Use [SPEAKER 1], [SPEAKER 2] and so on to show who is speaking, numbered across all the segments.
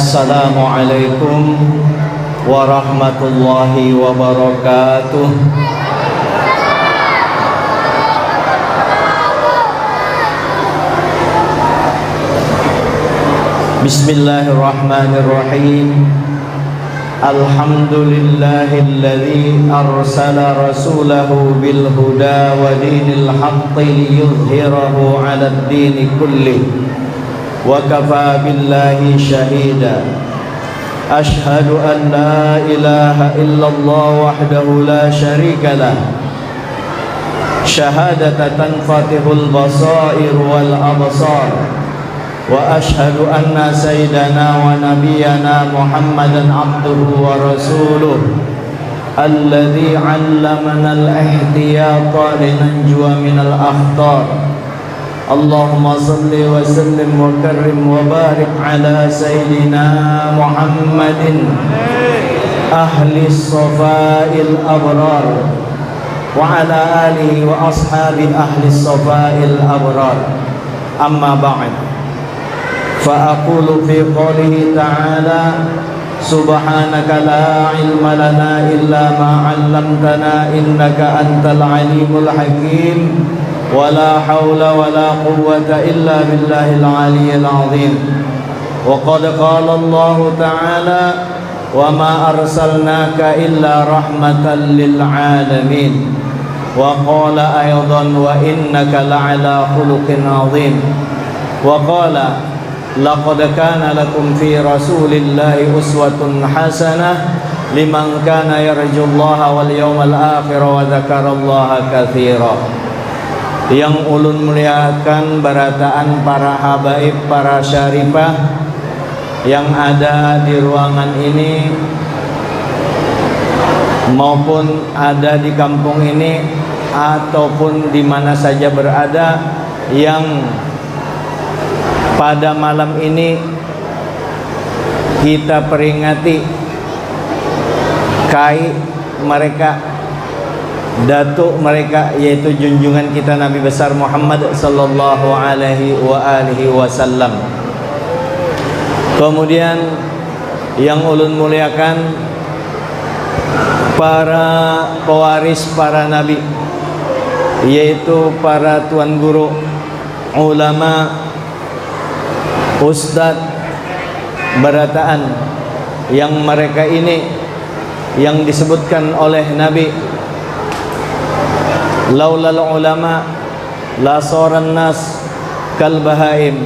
[SPEAKER 1] Assalamualaikum warahmatullahi wabarakatuh. Bismillahirrahmanirrahim. Alhamdulillahilladzi arsala rasulahu bil huda wa dinil haqqi liyudhhirahu 'alad dini kullih. Wa kafa billahi shahida. Ashhadu an la ilaha illallah wahdahu la syarika lah. Syahadatan tanfatihul basair wal absar. Wa ashhadu anna sayyidana wa nabiyyana Muhammadan abduhu wa rasuluh alladzi 'allamana al-ihtiyata linanjuwa minal akhtar. Allahumma salli wa sallim wa karrim wa barik ala sayyidina Muhammadin ahli safa'il abrar wa ala alihi wa ashabi ahli safa'il abrar. Amma ba'd, fa aqulu fi qawlihi ta'ala subhanaka la ilma lana illa ma 'allamtana innaka antal alimul hakim. ولا حول ولا قوة إلا بالله العلي العظيم. وقد قال الله تعالى وما أرسلناك إلا رحمة للعالمين. وقال أيضا وإنك لعلى خلق عظيم. وقال لقد كان لكم في رسول الله أسوة حسنة لمن كان يرجو الله واليوم الآخر وذكر الله كثيرا. Yang ulun muliakan barataan para habaib, para syarifah yang ada di ruangan ini maupun ada di kampung ini ataupun di mana saja berada, yang pada malam ini kita peringati kai mereka, datuk mereka, yaitu junjungan kita Nabi besar Muhammad sallallahu alaihi wasallam. Kemudian yang ulun muliakan para pewaris para nabi, yaitu para tuan guru, ulama, ustadz, barataan, yang mereka ini yang disebutkan oleh Nabi, laulal ulama la soran nas kal bahaim.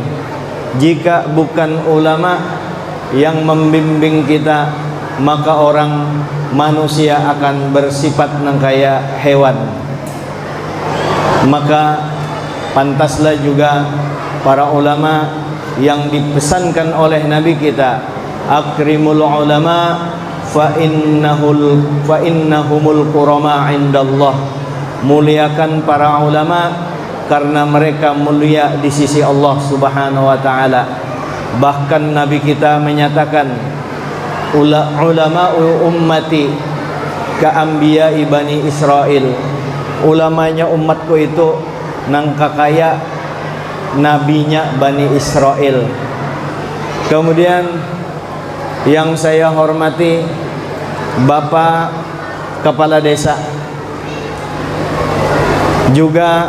[SPEAKER 1] Jika bukan ulama yang membimbing kita, maka orang manusia akan bersifat kayak hewan. Maka pantaslah juga para ulama yang dipesankan oleh Nabi kita, akrimul ulama fa innahumul qurama indallah. Muliakan para ulama karena mereka mulia di sisi Allah Subhanahu wa taala. Bahkan Nabi kita menyatakan, ulama ummati ka anbiya'i bani Israil. Ulamanya umatku itu nang kakaya nabinya Bani Israel. Kemudian yang saya hormati Bapak Kepala Desa, juga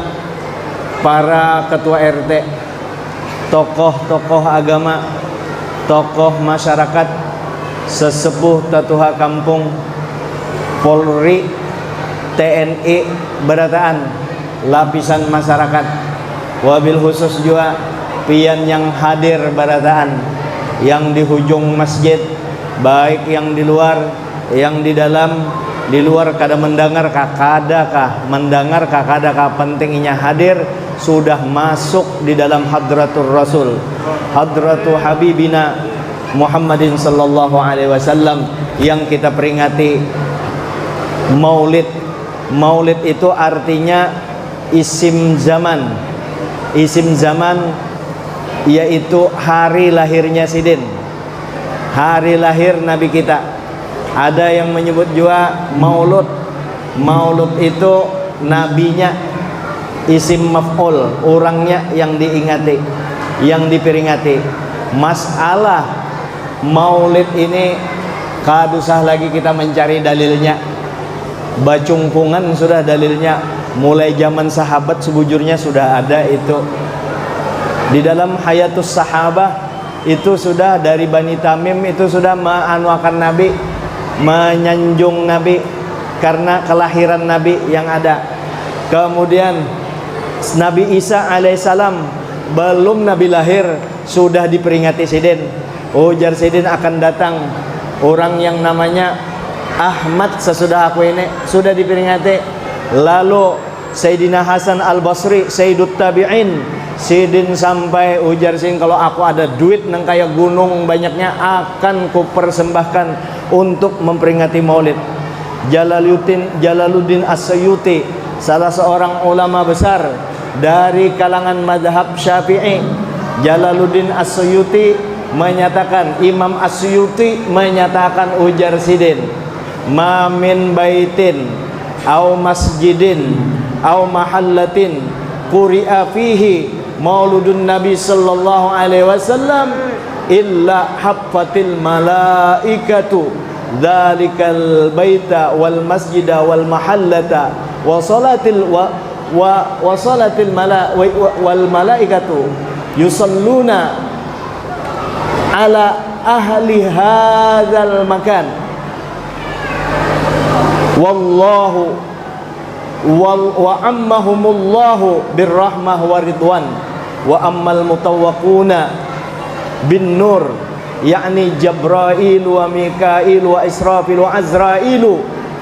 [SPEAKER 1] para ketua RT, tokoh-tokoh agama, tokoh masyarakat, sesepuh tatuha kampung, Polri, TNI, berataan, lapisan masyarakat, wabil khusus juga pian yang hadir berataan, yang di hujung masjid, baik yang di luar, yang di dalam. Di luar kada mendengar kadakah pentingnya hadir, sudah masuk di dalam hadratul Rasul, hadratu Habibina Muhammadin sallallahu alaihi wasallam, yang kita peringati Maulid. Maulid itu artinya isim zaman. Isim zaman yaitu hari lahirnya Sidin, hari lahir Nabi kita. Ada yang menyebut juga maulud. Maulud itu nabinya, isim maf'ul, orangnya yang diingati, yang diperingati. Masalah Maulid ini kadusah lagi kita mencari dalilnya. Bacungkungan sudah dalilnya, mulai zaman sahabat sebujurnya sudah ada itu. Di dalam Hayatus Sahabah itu sudah dari Bani Tamim itu sudah menganuakan Nabi, menyanjung Nabi karena kelahiran Nabi yang ada. Kemudian Nabi Isa alaihissalam belum Nabi lahir sudah diperingati Sidin. Ujar Sidin akan datang orang yang namanya Ahmad sesudah aku ini, sudah diperingati. Lalu Sayyidina Hasan al-Basri Sayyidut Tabi'in, Sidin sampai ujar Sidin, kalau aku ada duit nang kayak gunung banyaknya akan kupersembahkan untuk memperingati Maulid. Jalaluddin As-Suyuti, salah seorang ulama besar dari kalangan mazhab Syafi'i. Jalaluddin As-Suyuti menyatakan, Imam As-Suyuti menyatakan, ujar Sidin, ma min baitin au masjidin au mahallatin quri'a fihi mauludun Nabi sallallahu alaihi wasallam illa haffatil malaikatu dzalikal baita wal masjida wal mahallata wa salatil wal malaikatu yusalluna ala ahli hadzal makan wallahu wa ammahumullahu birrahmah wa ridwan wa ammal mutawwaquna bin nur yakni Jabrail wa Mikail wa Israfil wa Azrail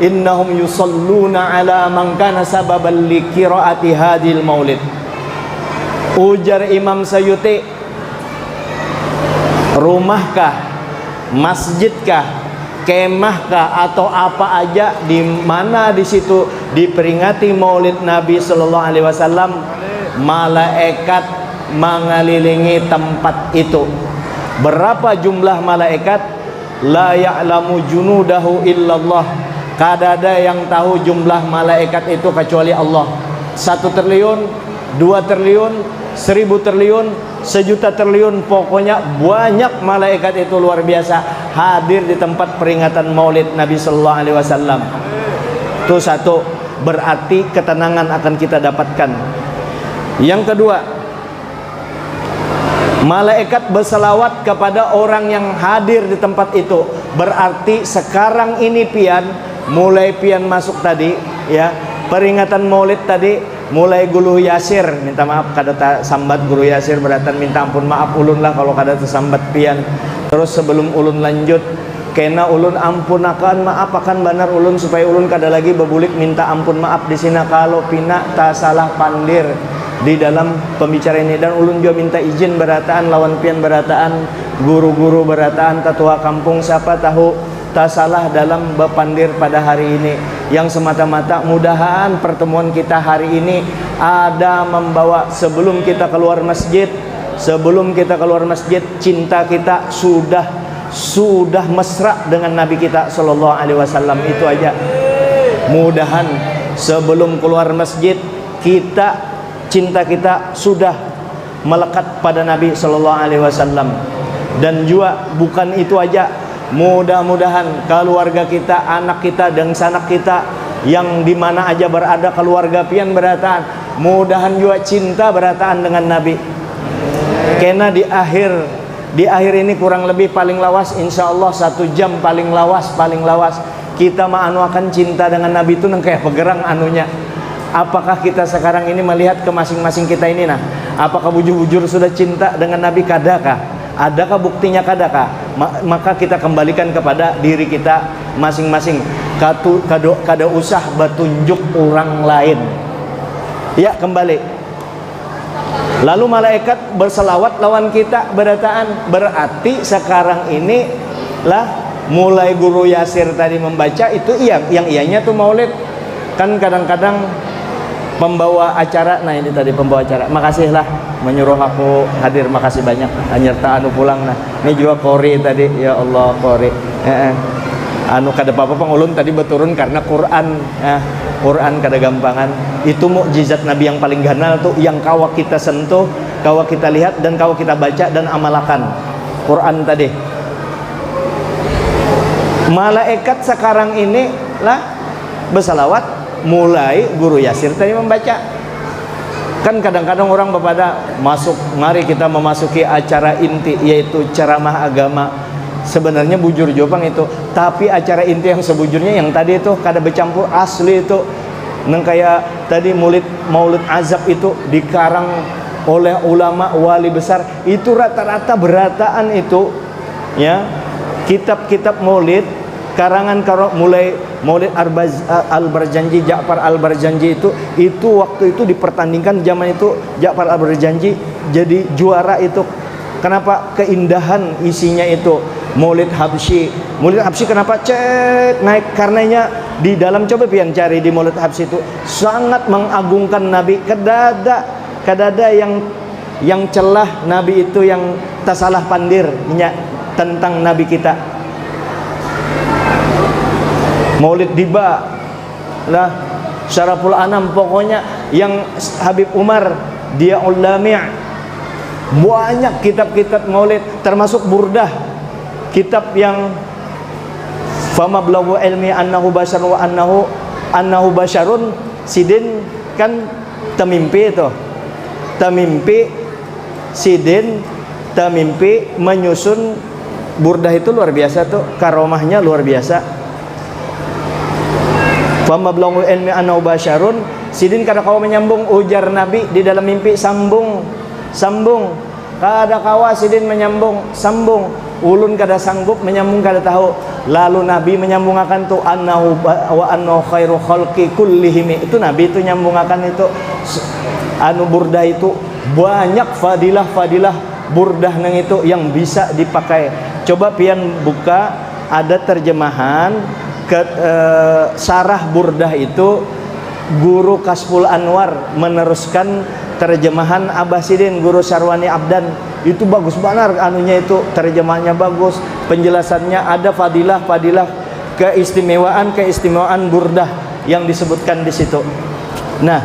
[SPEAKER 1] innahum yusalluna ala man kana sababan li qiraati hadhil maulid. Ujar Imam Suyuti, rumahkah, masjidkah, kemahkah atau apa aja di mana di situ diperingati Maulid Nabi sallallahu alaihi wasallam, malaikat mengelilingi tempat itu. Berapa jumlah malaikat? La ya'lamu junudahu illallah. Kadada yang tahu jumlah malaikat itu kecuali Allah. 1 triliun, 2 triliun, 1000 triliun, 1.000.000 triliun, pokoknya banyak malaikat itu luar biasa hadir di tempat peringatan Maulid Nabi sallallahu alaihi wasallam. Itu satu, berarti ketenangan akan kita dapatkan. Yang kedua, malaikat berselawat kepada orang yang hadir di tempat itu. Berarti sekarang ini pian, mulai pian masuk tadi ya, peringatan Maulid tadi mulai guru Yasir, minta maaf kada sambat guru Yasir, beratan minta ampun maaf ulun lah kalau kada tersambat pian. Terus sebelum ulun lanjut, kena ulun ampun akan maaf akan banar ulun supaya ulun kada lagi bebulik minta ampun maaf di sini kalau pina tak salah pandir di dalam pembicaraan ini. Dan ulun juga minta izin berataan lawan pian berataan, guru-guru berataan, ketua kampung siapa tahu tak salah dalam berpandir pada hari ini, yang semata-mata mudahan pertemuan kita hari ini ada membawa sebelum kita keluar masjid, cinta kita sudah mesra dengan Nabi kita sallallahu alaihi wasallam. Itu aja. Mudahan sebelum keluar masjid cinta kita sudah melekat pada Nabi sallallahu alaihi wasallam. Dan juga bukan itu aja, mudah-mudahan keluarga kita, anak kita dan sanak kita yang di mana aja berada, keluarga pian berataan, mudahan juga cinta berataan dengan Nabi. Karena di akhir ini kurang lebih paling lawas insyaallah 1 jam paling lawas kita maanuakan cinta dengan Nabi itu nang kayak pegerang anunya. Apakah kita sekarang ini melihat ke masing-masing kita ini nah, apakah bujur-bujur sudah cinta dengan Nabi? Kadakah? Adakah buktinya? Kadakah? Maka kita kembalikan kepada diri kita masing-masing. Kada usah bertunjuk orang lain. Ya, kembali. Lalu malaikat berselawat lawan kita berataan. Berarti sekarang ini lah mulai guru Yasir tadi membaca itu yang ianya tuh Maulid. Kan kadang-kadang pembawa acara, nah ini tadi pembawa acara, makasihlah menyuruh aku hadir, makasih banyak nyerta anu pulang. Nah ini juga Kori tadi, ya Allah Kori anu kada apa-apa pengulun tadi berturun karena Quran Quran kada gampangan. Itu mukjizat Nabi yang paling ganal tuh, yang kawa kita sentuh, kawa kita lihat dan kawa kita baca dan amalkan. Quran tadi Malaikat sekarang ini lah bersalawat mulai guru Yasir tadi membaca. Kan kadang-kadang orang kepada masuk, mari kita memasuki acara inti yaitu ceramah agama. Sebenarnya bujur jopang itu, tapi acara inti yang sebujurnya yang tadi itu kada bercampur asli itu. Neng kayak tadi maulid azab itu dikarang oleh ulama wali besar, itu rata-rata berataan itu ya. Kitab-kitab maulid karangan mulai maulid Al-Barjanji, Ja'far Al-Barjanji itu waktu itu dipertandingkan zaman itu. Ja'far Al-Barjanji jadi juara itu. Kenapa? Keindahan isinya itu. Maulid Habsyi kenapa naik? Karenanya di dalam, coba pian cari di Maulid Habsyi itu sangat mengagungkan Nabi. Kadada yang celah Nabi itu, yang tasalah pandirnya tentang Nabi kita. Maulid Diba lah, Syaraful Anam, pokoknya yang Habib Umar dia ulami', banyak kitab-kitab maulid, termasuk Burdah, kitab yang fama blaghu ilmi annahu basyar wa annahu basyarun. Sidin kan temimpi itu, temimpi Sidin temimpi menyusun Burdah itu luar biasa tuh, karomahnya luar biasa. Fama blaghu ilmi annahu basyarun. Sidin kada kau menyambung ujar Nabi di dalam mimpi, sambung kada kawa Sidin menyambung, sambung ulun kada sanggup menyambung, kada tahu. Lalu Nabi menyambung akan tu annahu wa annahu khairu khalqi kullihim. Itu Nabi itu nyambung akan itu anu Burdah itu banyak fadilah Burdah nang itu yang bisa dipakai. Coba pian buka, ada terjemahan sarah Burdah itu Guru Kasful Anwar meneruskan terjemahan Abah Sidin, Guru Sarwani Abdan. Itu bagus benar anunya itu, terjemahannya bagus, penjelasannya ada fadilah keistimewaan Burdah yang disebutkan di situ. Nah,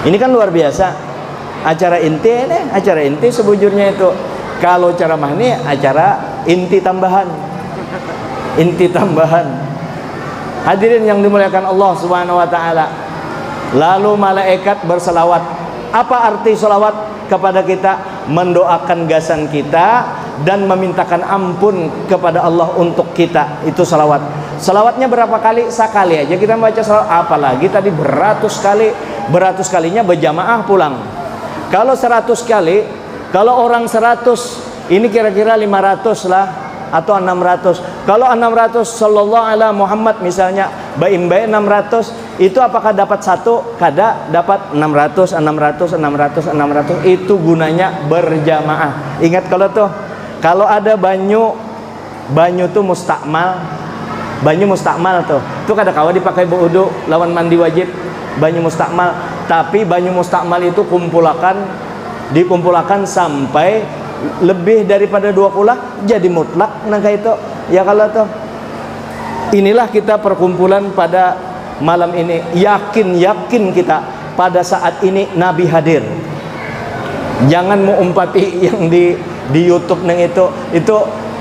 [SPEAKER 1] ini kan luar biasa. Acara inti sebujurnya itu. Kalau ceramah ini acara inti tambahan. Hadirin yang dimuliakan Allah Subhanahu wa taala. Lalu malaikat berselawat. Apa arti selawat kepada kita? Mendoakan gasan kita dan memintakan ampun kepada Allah untuk kita. Itu selawat. Selawatnya berapa kali? Sekali aja kita baca selawat. Apalagi tadi beratus kalinya berjamaah pulang. Kalau 100 kali, kalau orang 100, ini kira-kira 500 lah atau 600. Kalau 600 sallallahu alaihi Muhammad misalnya, baim 600, itu apakah dapat satu? Kada, dapat 600. Itu gunanya berjamaah. Ingat kalau ada banyu tuh mustakmal. Banyu mustakmal tuh. Itu kada kawa dipakai wudu lawan mandi wajib. Banyu mustakmal. Tapi banyu mustakmal itu dikumpulakan sampai lebih daripada 20 jadi mutlak nangka itu. Ya kalau tuh. Inilah kita perkumpulan pada malam ini. Yakin kita pada saat ini Nabi hadir. Jangan mau umpati yang di YouTube neng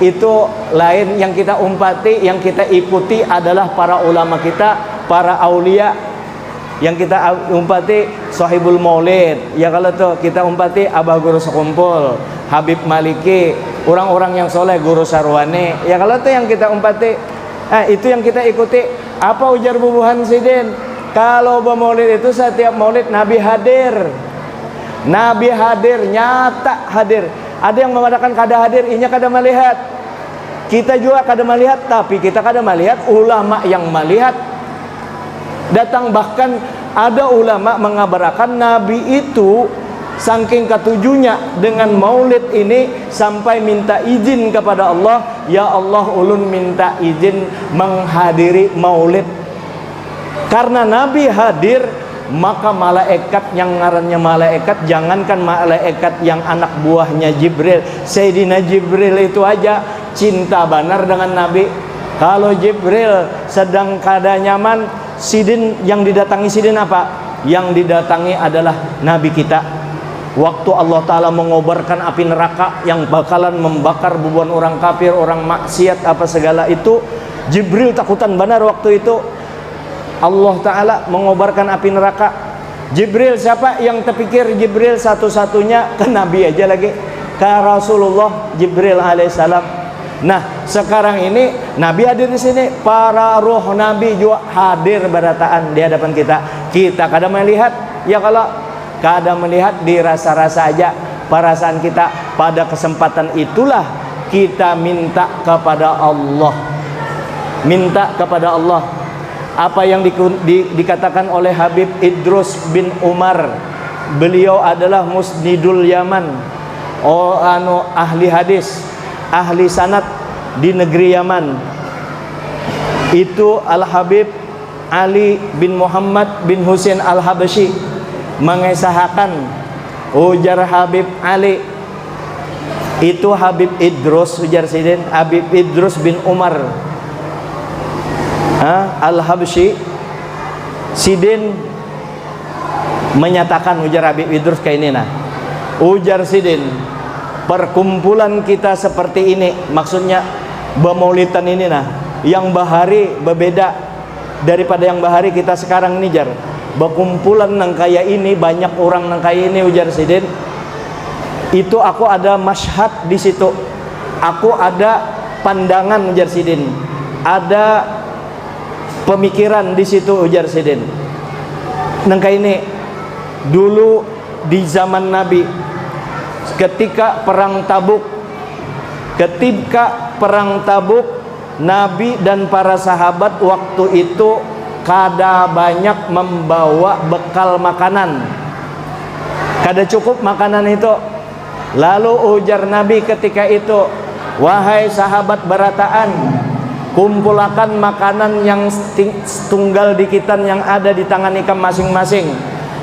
[SPEAKER 1] itu lain. Yang kita umpati, yang kita ikuti adalah para ulama kita, para aulia. Yang kita umpati Sahibul Maulid. Ya kalau tuh kita umpati Abah Guru Sekumpul, Habib Maliki, orang-orang yang soleh, Guru Sarwani. Ya kalau tuh yang kita umpati, itu yang kita ikuti. Apa ujar bubuhan Sidin? Kalau bermaulid itu setiap maulid Nabi hadir. Nabi hadir, nyata hadir. Ada yang mengatakan kada hadir, inya kada melihat. Kita juga kada melihat, tapi kita kada melihat ulama yang melihat datang. Bahkan ada ulama mengabarkan Nabi itu saking ketujuhnya dengan maulid ini sampai minta izin kepada Allah, ya Allah ulun minta izin menghadiri maulid. Karena Nabi hadir, maka malaikat yang ngarannya malaikat, jangankan malaikat yang anak buahnya Jibril, Sayyidina Jibril itu aja cinta benar dengan Nabi. Kalau Jibril sedang kada nyaman, Sidin yang didatangi Sidin apa? Yang didatangi adalah Nabi kita. Waktu Allah Ta'ala mengobarkan api neraka yang bakalan membakar bubuhan orang kafir, orang maksiat apa segala itu, Jibril takutan benar waktu itu. Allah Ta'ala mengobarkan api neraka. Jibril, siapa yang terpikir Jibril satu-satunya? Ke Nabi aja lagi, ke Rasulullah Jibril alaihissalam. Nah sekarang ini Nabi hadir di sini, para roh Nabi juga hadir berataan di hadapan kita. Kita kadang melihat, ya kalau kadang melihat dirasa-rasa aja perasaan kita. Pada kesempatan itulah kita minta kepada Allah, minta kepada Allah apa yang dikatakan oleh Habib Idrus bin Umar. Beliau adalah musnidul Yaman, ahli hadis, ahli sanad di negeri Yaman. Itu Al-Habib Ali bin Muhammad bin Husain Al-Habasyi mengesahkan, ujar Habib Ali, itu Habib Idrus, ujar Sidin, Habib Idrus bin Umar Al-Habasyi. Sidin menyatakan, ujar Habib Idrus kayak ini, nah ujar Sidin, perkumpulan kita seperti ini, maksudnya bemaulitan ini, nah yang bahari berbeda daripada yang bahari kita sekarang nih, jar. Berkumpulan nang kaya ini, banyak orang nang kaya ini, ujar Sidin. Itu aku ada masyhad di situ, aku ada pandangan, ujar Sidin, ada pemikiran di situ, ujar Sidin. Nang kaya ini dulu di zaman Nabi, ketika perang Tabuk, Nabi dan para sahabat waktu itu kada banyak membawa bekal makanan, kada cukup makanan itu. Lalu ujar Nabi ketika itu, wahai sahabat berataan, kumpulkan makanan yang tunggal dikitan yang ada di tangan ikam masing-masing.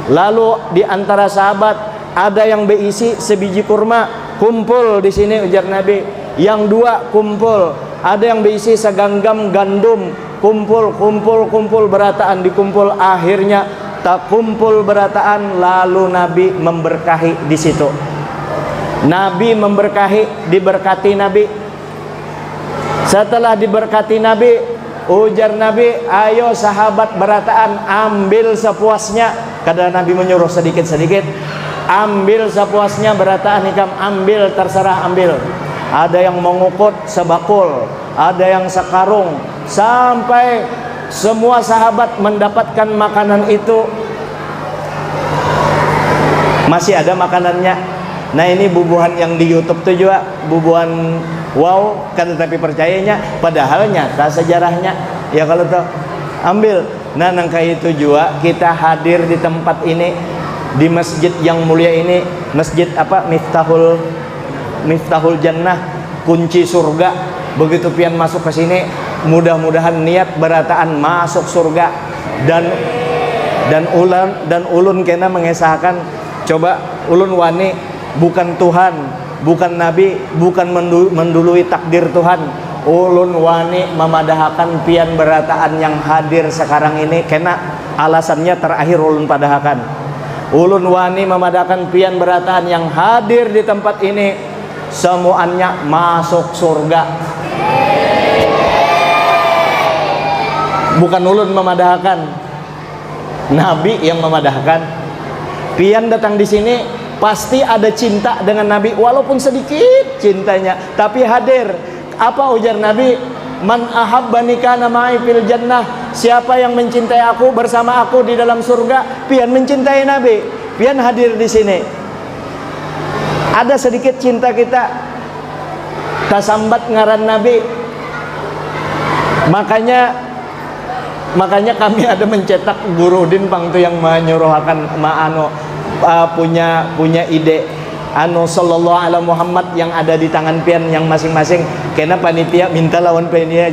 [SPEAKER 1] Lalu di antara sahabat ada yang berisi sebiji kurma, kumpul di sini, ujar Nabi. Yang dua kumpul, ada yang berisi seganggam gandum, kumpul berataan, dikumpul, akhirnya tak kumpul berataan. Lalu Nabi memberkahi di situ. Nabi memberkahi, diberkati Nabi. Setelah diberkati Nabi, ujar Nabi, ayo sahabat berataan, ambil sepuasnya. Kadang Nabi menyuruh sedikit-sedikit, ambil sepuasnya berataan ikam, ambil, terserah ambil. Ada yang mengukut sebakul, ada yang sekarung, sampai semua sahabat mendapatkan makanan itu. Masih ada makanannya. Nah ini bubuhan yang di YouTube tuh juga bubuhan wow kan, tetapi percayanya padahal nyata sejarahnya. Ya kalau tuh ambil. Nah nangka itu juga kita hadir di tempat ini, di masjid yang mulia ini, masjid apa, Miftahul Jannah, kunci surga. Begitu pian masuk ke sini, mudah-mudahan niat berataan masuk surga. Dan ulun kena mengesahkan, coba ulun wani bukan Tuhan, bukan Nabi, bukan mendului takdir Tuhan. Ulun wani memadahkan pian berataan yang hadir sekarang ini, kena alasannya terakhir ulun padahkan. Ulun wani memadahkan pian berataan yang hadir di tempat ini, semuanya masuk surga. Bukan ulun memadahkan, Nabi yang memadahkan. Pian datang di sini pasti ada cinta dengan Nabi, walaupun sedikit cintanya, tapi hadir. Apa ujar Nabi? Man ahabbani kana ma'i fil jannah. Siapa yang mencintai aku, bersama aku di dalam surga. Pian mencintai Nabi, pian hadir di sini. Ada sedikit cinta kita, tasambat ngaran Nabi. Makanya kami ada mencetak Gurudin pang tu yang menyuruhkan punya ide sallallahu alaihi Muhammad yang ada di tangan pian yang masing-masing. Karena panitia minta lawan panitia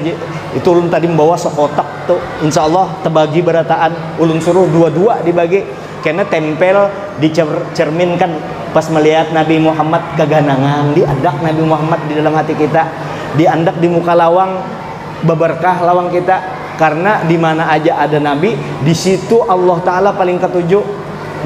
[SPEAKER 1] itu ulun tadi membawa sekotak tuh, insyaallah terbagi berataan. Ulun suruh dua-dua dibagi, karena tempel dicerminkan pas melihat Nabi Muhammad keganangan, diandak Nabi Muhammad di dalam hati kita, diandak di muka lawang, beberkah lawang kita. Karena di mana aja ada Nabi, di situ Allah Ta'ala paling ketujuh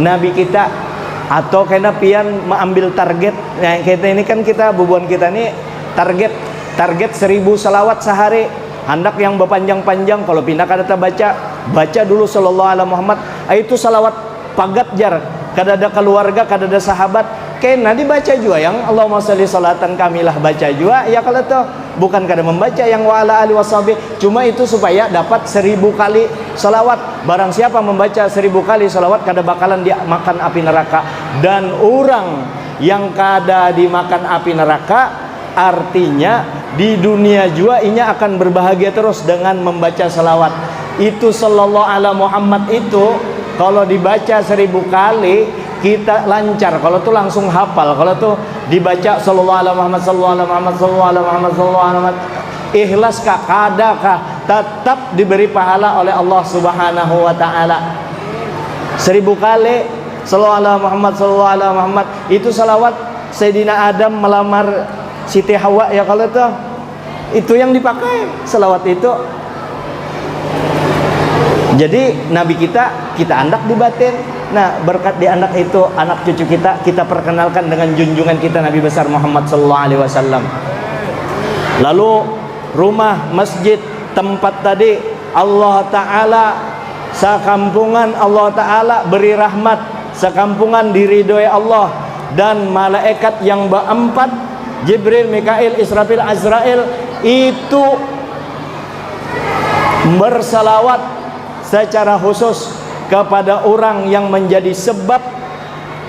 [SPEAKER 1] Nabi kita. Atau kena pian mengambil target. Nah kita ini kan, kita bubuan kita ini target 1000 selawat sehari. hendak yang berpanjang-panjang kalau pindah kada baca dulu sallallahu alaihi Muhammad. Itu salawat pagat jar, kada ada keluarga, kada ada sahabat, kena dibaca juga yang Allahumma sholli sholatan kamilah, baca juga ya. Kalau tuh bukan kada membaca yang wa ala ali washabi, cuma itu supaya dapat 1000 kali salawat. Barang siapa membaca 1000 kali salawat kada bakalan dia makan api neraka. Dan orang yang kada dimakan api neraka, artinya di dunia juga inya akan berbahagia terus dengan membaca salawat. Itu sallallahu alaihi Muhammad itu kalau dibaca 1000 kali kita lancar. Kalau tuh langsung hafal. Kalau tuh dibaca sallallahu alaihi Muhammad, sallallahu alaihi Muhammad, sallallahu alaihi Muhammad, sallallahu alaihi Muhammad, ikhlas kah, kada kah, tetap diberi pahala oleh Allah Subhanahu wa taala. 1000 kali sallallahu alaihi Muhammad, sallallahu alaihi Muhammad, itu salawat Sayyidina Adam melamar Siti Hawa ya. Kalau itu yang dipakai salawat itu. Jadi Nabi kita andak di batin. Nah, berkat di anak itu, anak cucu kita perkenalkan dengan junjungan kita Nabi besar Muhammad sallallahu alaihi wasallam. Lalu rumah, masjid, tempat tadi Allah taala sakampungan, Allah taala beri rahmat, sakampungan diridhoi Allah, dan malaikat yang berempat Jibril, Mikail, Israfil, Azrail itu bersalawat secara khusus kepada orang yang menjadi sebab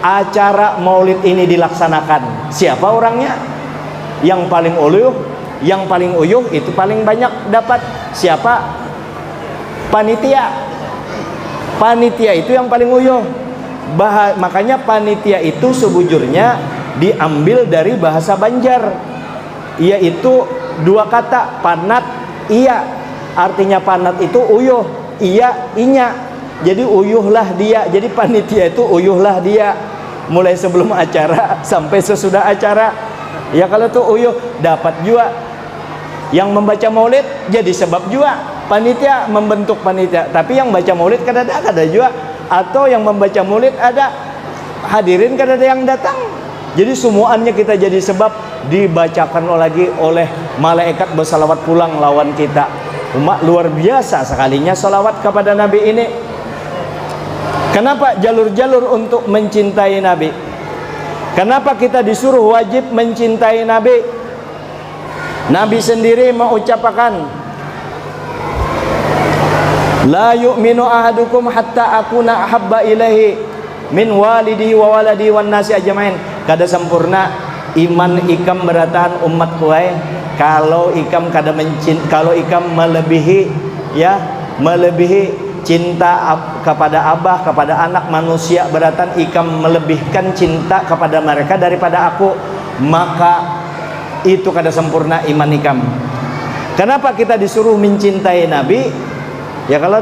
[SPEAKER 1] acara maulid ini dilaksanakan. Siapa orangnya? Yang paling uyuh itu paling banyak dapat. Siapa? Panitia. Panitia itu yang paling uyuh. Makanya panitia itu sebujurnya diambil dari bahasa Banjar, yaitu 2 kata, panat, iya. Artinya panat itu uyuh, iya, inya. Jadi uyuhlah dia. Jadi panitia itu uyuhlah dia, mulai sebelum acara sampai sesudah acara. Ya kalau tuh uyuh dapat juga. Yang membaca maulid jadi sebab juga. Panitia membentuk panitia, tapi yang baca maulid kada juga. Atau yang membaca maulid ada, hadirin kada ada yang datang. Jadi semuanya kita jadi sebab dibacakan lagi oleh malaikat bersalawat pulang lawan kita. Umat luar biasa sekalinya salawat kepada Nabi ini. Kenapa jalur-jalur untuk mencintai Nabi? Kenapa kita disuruh wajib mencintai Nabi? Nabi sendiri mengucapkan, la yu'minu ahadukum hatta akuna ahabba ilaihi min walidihi wa waladihi wan nasi ajmain. Kada sempurna iman ikam beratan umat kuai kalau ikam kada kalau ikam melebihi cinta kepada abah, kepada anak manusia, beratan ikam melebihkan cinta kepada mereka daripada aku, maka itu kada sempurna iman ikam. Kenapa kita disuruh mencintai Nabi? Ya kalau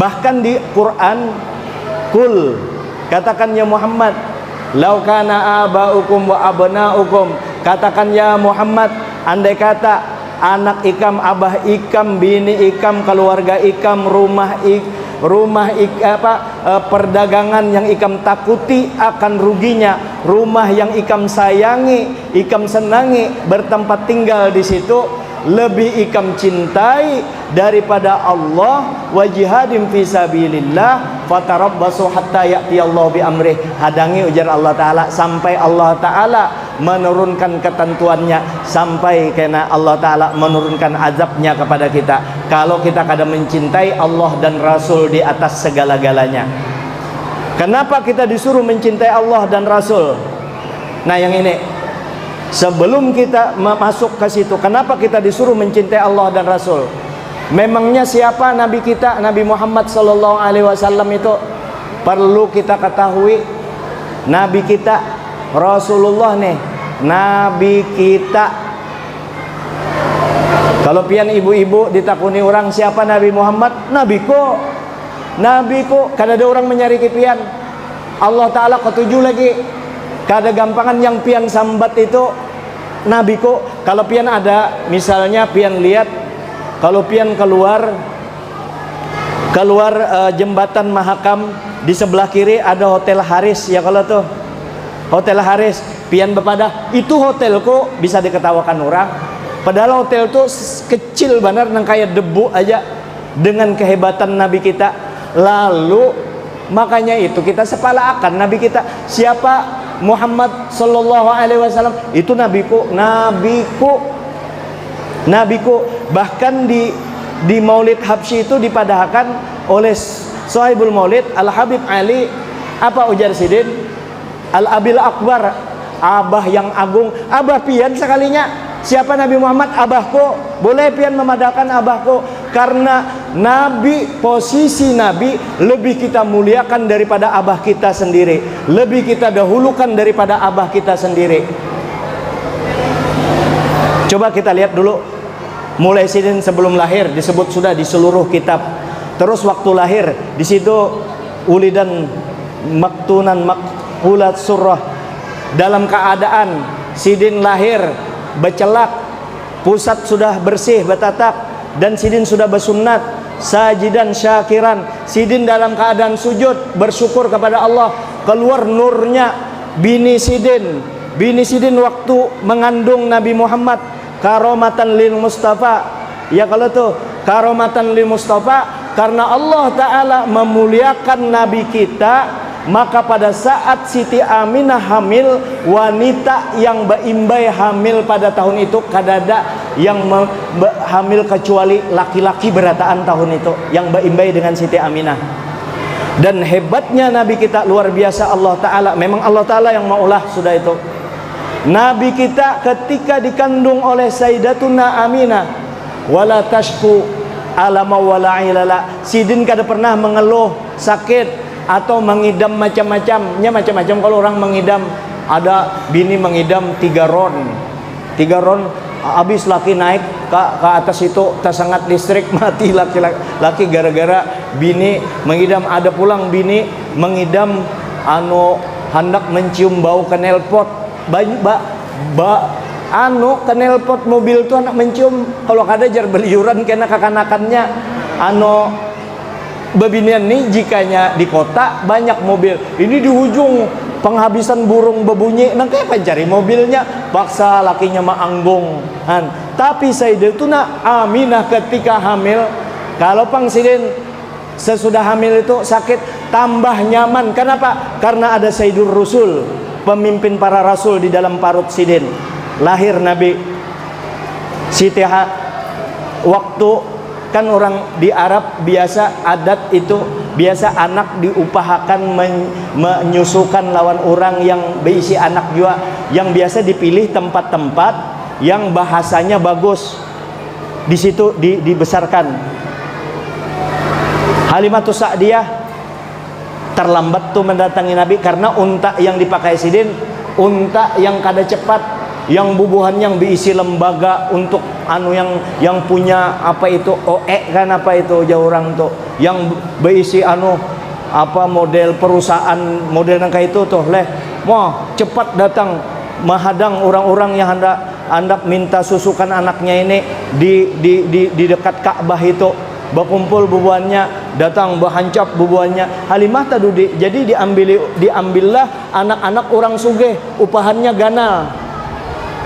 [SPEAKER 1] bahkan di Quran, kul, katakan ya Muhammad, lau kana abaukum wa abnaukum, katakan ya Muhammad, andai kata anak ikam, abah ikam, bini ikam, keluarga ikam, perdagangan yang ikam takuti akan ruginya, rumah yang ikam sayangi, ikam senangi, bertempat tinggal di situ, lebih ikam cintai daripada Allah, wa jihadin fi sabilillah fatarabbasu hatta ya'ti Allah bi amrih. Hadangi ujar Allah taala sampai Allah taala menurunkan ketentuannya, sampai kena Allah taala menurunkan azabnya kepada kita kalau kita kada mencintai Allah dan Rasul di atas segala-galanya. Kenapa kita disuruh mencintai Allah dan Rasul? Nah yang ini, sebelum kita masuk ke situ, kenapa kita disuruh mencintai Allah dan Rasul? Memangnya siapa Nabi kita, Nabi Muhammad sallallahu alaihi wasallam itu? Perlu kita ketahui, Nabi kita Rasulullah nih, Nabi kita. Kalau pian ibu-ibu ditakuni orang siapa Nabi Muhammad, nabiku, kada ada orang menyari pian. Allah Ta'ala ketujuh lagi, kada gampangan yang pian sambat itu nabiku. Kalau pian ada, misalnya pian lihat, kalau pian keluar jembatan Mahakam, di sebelah kiri ada Hotel Haris ya. Kalau tuh Hotel Haris, pian bepada itu hotelku, bisa diketawakan orang. Padahal hotel tuh kecil benar, nang kayak debu aja dengan kehebatan Nabi kita. Lalu makanya itu kita sepalakan Nabi kita. Siapa? Muhammad sallallahu alaihi wasallam. Itu nabiku. Bahkan di Maulid Habsyi itu dipadahkan oleh Sahibul Maulid Al Habib Ali, apa ujar Sidin? Al Abil Akbar, abah yang agung. Abah pian sekalinya. Siapa Nabi Muhammad? Abahku. Boleh pian memadahkan abahku, karena Nabi, posisi Nabi lebih kita muliakan daripada abah kita sendiri, lebih kita dahulukan daripada abah kita sendiri. Coba kita lihat dulu, mulai Sidin sebelum lahir disebut sudah di seluruh kitab. Terus waktu lahir di situ ulidan maktunan makhulat surah, dalam keadaan Sidin lahir bercelak, pusat sudah bersih batatak, dan Sidin sudah bersunnat, sajidan syakiran. Sidin dalam keadaan sujud bersyukur kepada Allah. Keluar nurnya bini Sidin waktu mengandung Nabi Muhammad, karomatan lil Mustafa. Ya kalau tuh karomatan lil Mustafa, karena Allah Ta'ala memuliakan Nabi kita, maka pada saat Siti Aminah hamil, wanita yang beimbai hamil pada tahun itu kadada yang hamil kecuali laki-laki berataan tahun itu yang beimbai dengan Siti Aminah. Dan hebatnya Nabi kita luar biasa. Allah Ta'ala, memang Allah Ta'ala yang maulah sudah itu. Nabi kita ketika dikandung oleh Sayyidatuna Aminah, wala tashku alama wala ilala, Sidin kada pernah mengeluh sakit atau mengidam macam-macamnya. Macam-macam kalau orang mengidam, ada bini mengidam 3 ron habis laki naik ke atas itu tersengat listrik, mati laki gara-gara bini mengidam. Ada pulang bini mengidam hendak mencium bau knalpot, knalpot mobil tuh anak mencium, kalau kada jar beliuran kena kekanakannya Babinian nih, jikanya di kota banyak mobil, ini di ujung penghabisan burung bebunyi, nang kayak pencari mobilnya, paksa lakinya maanggung. Tapi Sayyidatuna Aminah ketika hamil, kalau pang Sidin sesudah hamil itu sakit, tambah nyaman. Kenapa? Karena ada Sayyidur Rasul, pemimpin para rasul di dalam parut Sidin. Lahir Nabi Siti waktu kan orang di Arab biasa adat itu, biasa anak diupahakan menyusukan lawan orang yang berisi anak juga, yang biasa dipilih tempat-tempat yang bahasanya bagus, di situ dibesarkan. Halimatus Sa'diyah terlambat tuh mendatangi Nabi karena unta yang dipakai Sidin, unta yang kada cepat, yang bubuhan yang diisi lembaga untuk yang punya apa itu OE kan, apa itu jauh orang tuh yang berisi model perusahaan model yang kayak itu tuh mau cepat datang menghadang orang-orang yang hendak minta susukan anaknya ini di dekat Ka'bah itu, berkumpul bubuhannya, datang berhancap bubuhannya. Halimah tadi jadi diambillah anak-anak orang sugih, upahannya ganal.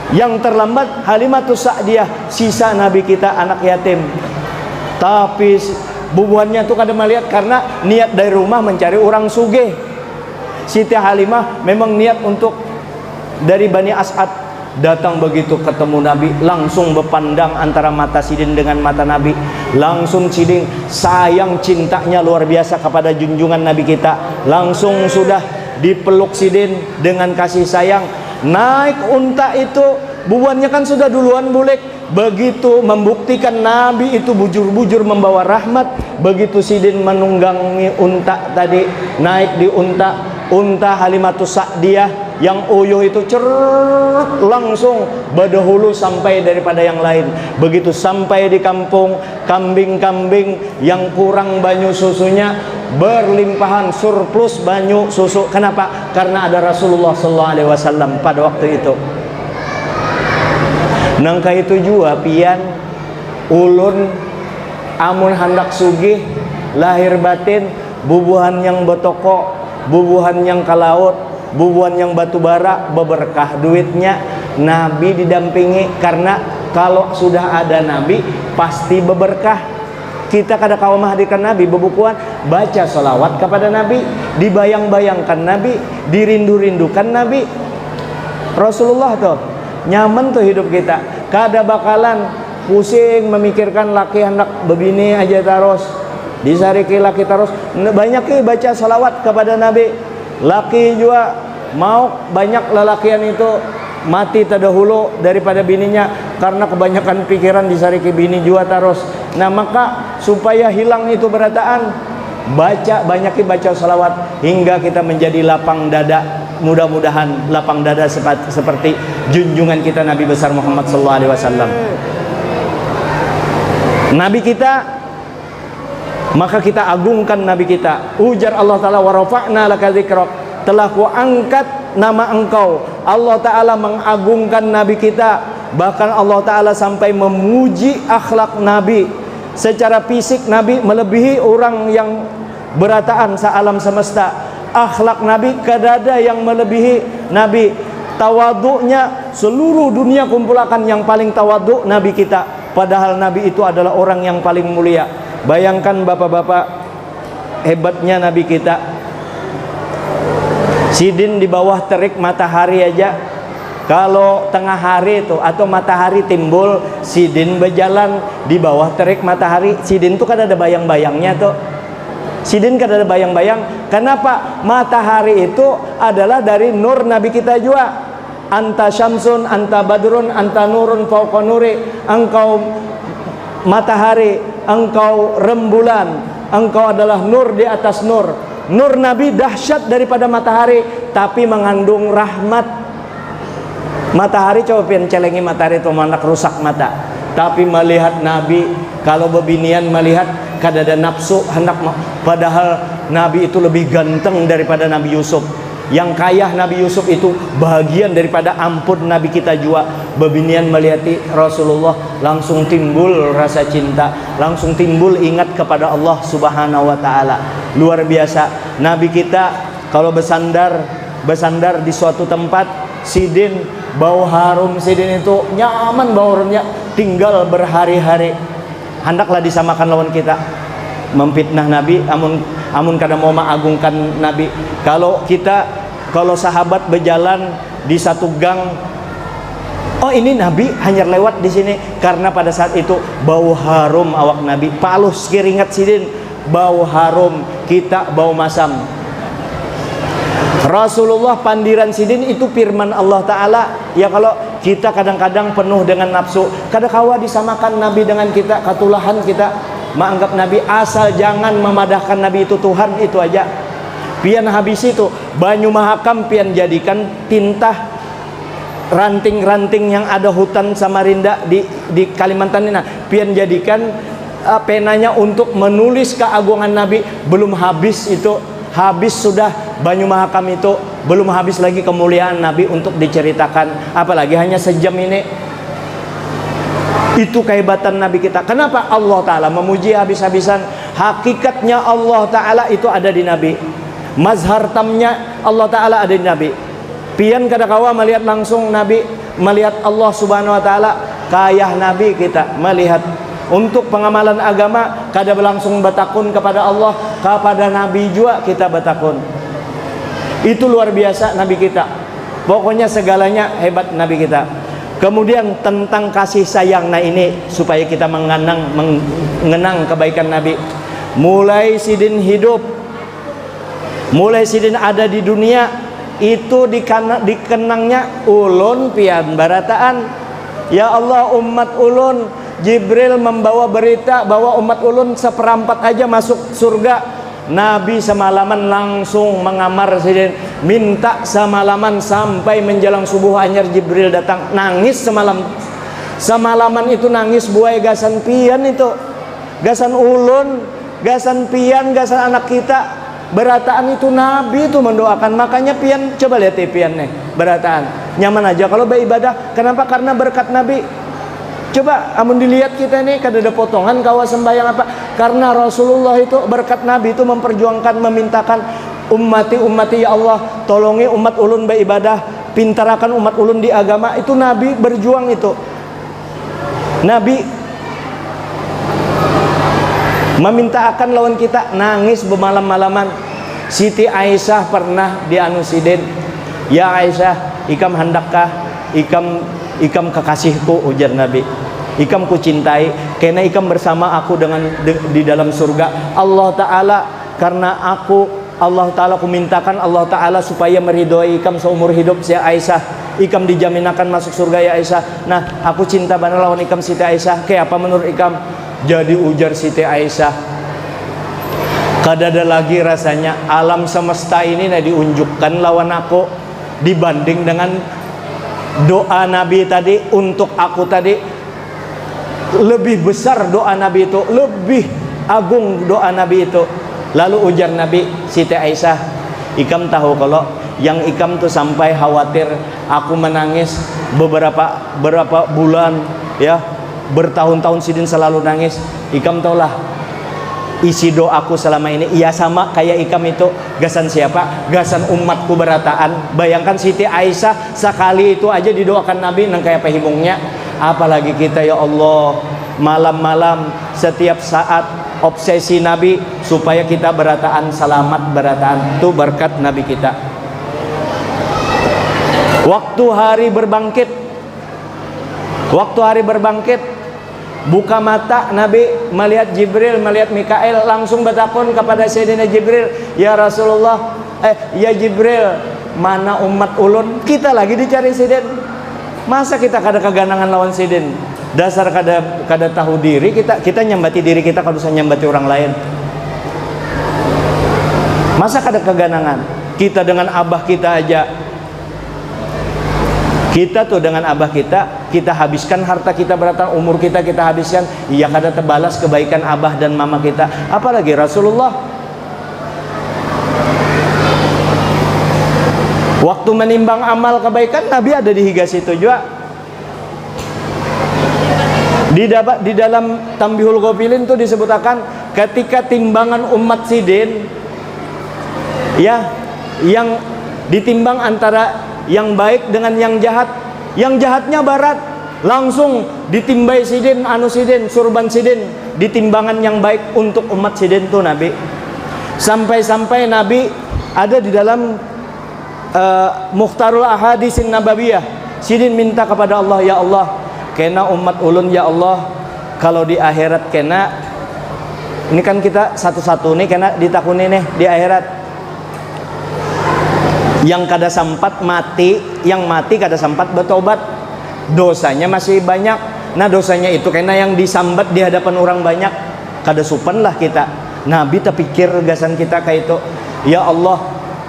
[SPEAKER 1] Yang terlambat Halimatus Sa'diyah, sisa Nabi kita anak yatim. Tapi bubuhannya tuh kada melihat karena niat dari rumah mencari orang sugih. Siti Halimah memang niat untuk dari Bani As'ad. Datang begitu ketemu Nabi, langsung berpandang antara mata Sidin dengan mata Nabi. Langsung Sidin sayang, cintanya luar biasa kepada junjungan Nabi kita. Langsung sudah dipeluk Sidin dengan kasih sayang. Naik unta itu, bubuhannya kan sudah duluan bulik. Begitu membuktikan Nabi itu bujur-bujur membawa rahmat. Begitu Sidin menunggangi unta tadi, naik di unta Halimatus Sa'diyah yang uyuh itu langsung berdahulu sampai daripada yang lain. Begitu sampai di kampung, kambing-kambing yang kurang banyu susunya berlimpahan, surplus banyu susu. Kenapa? Karena ada Rasulullah SAW pada waktu itu. Nangka itu juga pian ulun amun hendak sugih lahir batin, bubuhan yang betoko, bubuhan yang kalaut, bubuhan yang batu bara, beberkah duitnya. Nabi didampingi karena kalau sudah ada Nabi pasti berberkah. Kita kada kawa menghadirkan Nabi, bebukuan baca sholawat kepada Nabi, dibayang-bayangkan Nabi, dirindu-rindukan Nabi. Rasulullah tuh nyaman tuh hidup kita, kada bakalan pusing memikirkan laki hendak bebini aja terus, disariki laki terus. Banyak baca sholawat kepada Nabi. Laki juga mau banyak lelakian itu mati terdahulu daripada bininya karena kebanyakan pikiran disariki bini juga terus. Nah maka supaya hilang itu berataan, banyak baca salawat hingga kita menjadi lapang dada. Mudah-mudahan lapang dada seperti junjungan kita Nabi besar Muhammad SAW. Nabi kita, maka kita agungkan Nabi kita. Ujar Allah Ta'ala, wa rafa'na laka dzikrak, telah ku angkat nama engkau. Allah Ta'ala mengagungkan Nabi kita. Bahkan Allah Ta'ala sampai memuji akhlak Nabi. Secara fisik Nabi melebihi orang yang berataan sealam semesta. Akhlak Nabi kadada yang melebihi Nabi. Tawaduknya seluruh dunia kumpulakan yang paling tawaduk Nabi kita. Padahal Nabi itu adalah orang yang paling mulia. Bayangkan bapak-bapak, hebatnya Nabi kita. Sidin di bawah terik matahari aja, kalau tengah hari itu atau matahari timbul, sidin berjalan di bawah terik matahari. Sidin itu kan ada bayang-bayangnya tuh. Sidin kan ada bayang-bayang. Kenapa? Matahari itu adalah dari nur Nabi kita juga. Anta syamsun, anta badrun, anta nurun fauqa nuri. Engkau matahari, engkau rembulan, engkau adalah nur di atas nur. Nur Nabi dahsyat daripada matahari, tapi mengandung rahmat. Matahari coba pian celengi matahari itu manak rusak mata. Tapi melihat Nabi, kalau bebinian melihat kadada nafsu hendak, padahal Nabi itu lebih ganteng daripada Nabi Yusuf. Yang kaya Nabi Yusuf itu bahagian daripada ampun Nabi kita juga. Bebinian melihati Rasulullah langsung timbul rasa cinta, langsung timbul ingat kepada Allah Subhanahu wa taala. Luar biasa. Nabi kita kalau bersandar di suatu tempat, sidin, bau harum sidin itu nyaman, bau harumnya tinggal berhari-hari. Hendaklah disamakan lawan kita. Memfitnah Nabi, amun kada mau mengagungkan Nabi. Kalau sahabat berjalan di satu gang, oh ini Nabi hanya lewat di sini, karena pada saat itu bau harum awak Nabi. Palus keringat sidin, bau harum, kita bau masam. Rasulullah pandiran sidin itu firman Allah Ta'ala. Ya kalau kita kadang-kadang penuh dengan nafsu, kadang-kawa disamakan Nabi dengan kita, katulahan kita menganggap Nabi, asal jangan memadahkan Nabi itu Tuhan, itu aja. Pian habis itu banyu mahakam pian jadikan tinta ranting-ranting yang ada hutan Samarinda di Kalimantan ini, pian jadikan penanya untuk menulis keagungan Nabi. Belum habis itu, habis sudah banyu mahakam itu, belum habis lagi kemuliaan Nabi untuk diceritakan, apalagi hanya sejam ini. Itu kehebatan Nabi kita. Kenapa Allah Ta'ala memuji habis-habisan? Hakikatnya Allah Ta'ala itu ada di Nabi. Mazhar tamnya Allah Ta'ala ada di Nabi. Pian kadakawa melihat langsung Nabi, melihat Allah Subhanahu wa Ta'ala. Kayah Nabi kita melihat. Untuk pengamalan agama kada berlangsung bertakun kepada Allah, kepada Nabi juga kita bertakun. Itu luar biasa Nabi kita. Pokoknya segalanya hebat Nabi kita. Kemudian tentang kasih sayang, nah ini supaya kita mengenang kebaikan Nabi. Mulai sidin hidup, mulai sidin ada di dunia, itu dikenangnya ulun pian barataan. Ya Allah, umat ulun, Jibril membawa berita bahwa umat ulun seperempat aja masuk surga. Nabi semalaman langsung mengamar sidin, minta semalaman sampai menjelang subuh anyar Jibril datang. Nangis semalaman itu nangis buai gasan pian itu, gasan ulun, gasan pian, gasan anak kita. Berataan itu Nabi itu mendoakan. Makanya pian coba lihat pian nih, berataan nyaman aja kalau beribadah. Kenapa? Karena berkat Nabi. Coba amun dilihat kita ini kada ada potongan kawa sembahyang apa, karena Rasulullah itu berkat Nabi itu memperjuangkan, memintakan ummati ya Allah, tolongi umat ulun beribadah, pintarakan umat ulun di agama. Itu Nabi berjuang itu. Nabi meminta akan lawan kita nangis bermalam-malaman. Siti Aisyah pernah dianusiden, ya Aisyah, ikam handakkah ikam kekasihku, ujar Nabi. Ikam ku cintai karena ikam bersama aku di dalam surga. Allah Ta'ala, karena Allah Ta'ala ku mintakan Allah Ta'ala supaya meridhoi ikam seumur hidup si Aisyah. Ikam dijamin akan masuk surga ya Aisyah. Nah, aku cinta banget lawan ikam Siti Aisyah. Kayak apa menurut ikam? Jadi ujar Siti Aisyah, kadada lagi rasanya alam semesta ini diunjukkan lawan aku dibanding dengan doa Nabi tadi untuk aku tadi. Lebih besar doa Nabi itu, lebih agung doa Nabi itu. Lalu ujar Nabi, Siti Aisyah, ikam tahu kalau yang ikam tuh sampai khawatir aku menangis beberapa bulan, ya, bertahun-tahun sidin selalu nangis. Ikam taulah isi doaku selama ini, iya sama kayak ikam itu. Gasan siapa? Gasan umatku berataan. Bayangkan Siti Aisyah sekali itu aja didoakan Nabi nang kayak pehimungnya. Apalagi kita ya Allah, malam-malam setiap saat obsesi Nabi supaya kita berataan selamat berataan. Itu berkat Nabi kita. Waktu hari berbangkit, buka mata Nabi melihat Jibril, melihat Mikail, langsung bertakun kepada Sayyidina Jibril, ya Rasulullah, ya Jibril, mana umat ulun? Kita lagi dicari sidin. Masa kita kada keganangan lawan sidin? Dasar kada tahu diri, kita nyambati diri kita kalau usah nyambati orang lain. Masa kada keganangan? Kita dengan abah kita aja. Kita tuh dengan abah kita habiskan harta kita beratan, umur kita habiskan, iya kada terbalas kebaikan abah dan mama kita. Apalagi Rasulullah. Waktu menimbang amal kebaikan, Nabi ada di higa situ juga. Di dalam Tambihul Ghafilin tuh disebutkan ketika timbangan umat sidin, ya, yang ditimbang antara yang baik dengan yang jahat, yang jahatnya barat, langsung ditimbai sidin, surban sidin, ditimbangan yang baik untuk umat sidin tuh Nabi. Sampai-sampai Nabi ada di dalam Mukhtarul Ahadisin Nabawiyah, sidin minta kepada Allah, ya Allah, kena umat ulun ya Allah, kalau di akhirat kena, ini kan kita satu-satu nih kena ditakuni nih di akhirat. Yang kada sempat mati, yang mati kada sempat bertobat, dosanya masih banyak. Nah dosanya itu kena yang disambat di hadapan orang banyak, kada supan lah kita. Nabi terpikir gasan kita kayak itu, ya Allah,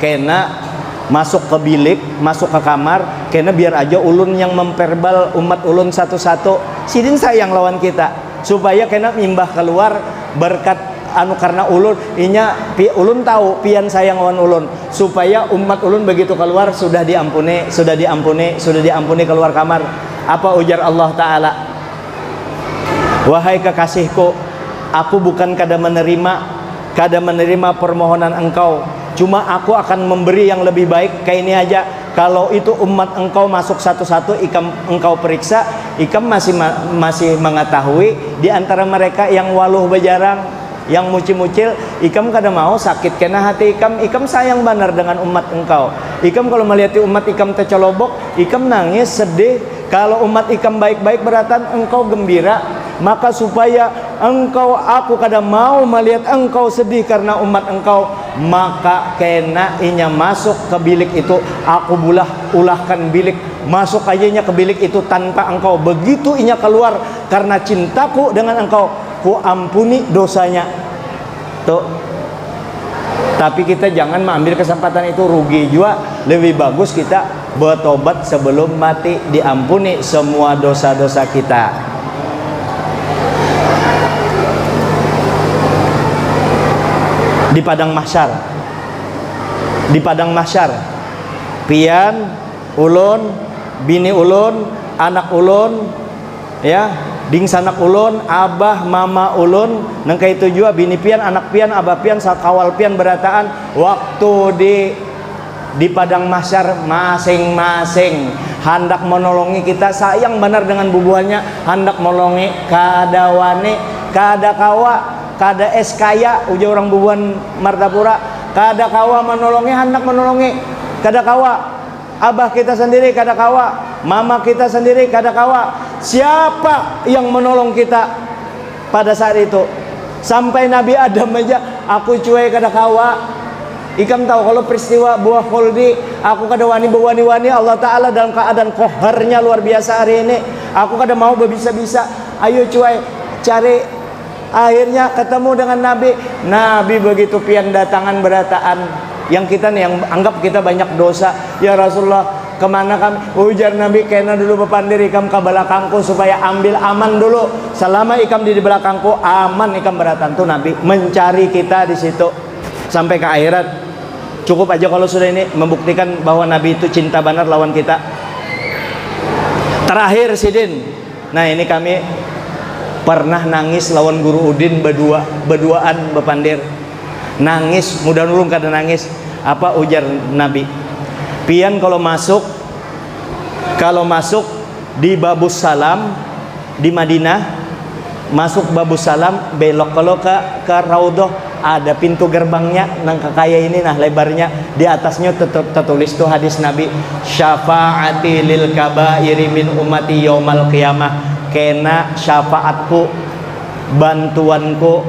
[SPEAKER 1] kena masuk ke bilik, masuk ke kamar, kena biar aja ulun yang memperbal umat ulun satu-satu. Sidin sayang lawan kita, supaya kena mimbah keluar berkat karena ulun ulun tahu pian sayang lawan ulun, supaya umat ulun begitu keluar sudah diampuni keluar kamar. Apa ujar Allah Ta'ala? Wahai kekasihku, aku bukan kada menerima permohonan engkau, cuma aku akan memberi yang lebih baik. Kayak ini aja, kalau itu umat engkau masuk satu-satu, engkau periksa, ikam masih mengetahui di antara mereka yang waluh bejarang, yang mucil-mucil, ikam kada mau sakit kena hati ikam sayang benar dengan umat engkau. Ikam kalau melihat umat ikam tercolobok, ikam nangis sedih. Kalau umat ikam baik-baik beratan, engkau gembira. Maka supaya aku kada mau melihat engkau sedih karena umat engkau, maka kena inya masuk ke bilik itu, aku ulahkan bilik, masuk aja ke bilik itu tanpa engkau. Begitu inya keluar, karena cintaku dengan engkau, ku ampuni dosanya. Tuh. Tapi kita jangan mengambil kesempatan itu, rugi juga. Lebih bagus kita bertobat sebelum mati, diampuni semua dosa-dosa kita. Di padang mahsyar, pian ulun, bini ulun, anak ulun, ya, ding sanak ulun, abah mama ulun, nangka itu juga bini pian, anak pian, abah pian, sakawal pian berataan, waktu di di padang mahsyar masing-masing hendak menolongi kita, sayang benar dengan bubuhannya, hendak menolongi kada wani, kada kawa, kada es kaya, uja orang bubuhan Martapura, kada kawa menolongi, hendak menolongi, kada kawa, abah kita sendiri kada kawa, mama kita sendiri kada kawa. Siapa yang menolong kita pada saat itu? Sampai Nabi Adam aja, aku cuek kada kawa. Ikam tahu kalau peristiwa buah khuldi, aku kada wani berwani-wani, Allah Ta'ala dalam keadaan koharnya luar biasa hari ini, aku kada mau berbisa-bisa, ayo cuy cari. Akhirnya ketemu dengan Nabi. Nabi begitu pian datangan berataan, yang kita nih yang anggap kita banyak dosa, ya Rasulullah kemana kami? Ujar Nabi, kena dulu bepandir ikam ke belakangku supaya ambil aman dulu. Selama ikam di belakangku aman, ikam beratan tuh Nabi mencari kita di situ sampai ke akhirat. Cukup aja kalau sudah ini membuktikan bahwa Nabi itu cinta benar lawan kita. Terakhir Sidin, nah ini kami pernah nangis lawan Guru Udin berduaan bepandir. Nangis, mudah nulung kada nangis. Apa ujar Nabi? Pian kalau masuk di Babus Salam di Madinah, masuk Babus Salam, belok kalau ke Raudhah, ada pintu gerbangnya nang kakaya ini, nah lebarnya, di atasnya tertulis tuh hadis Nabi, syafaati lil kabairi min ummati yaumal qiyamah, kena syafaatku, bantuanku,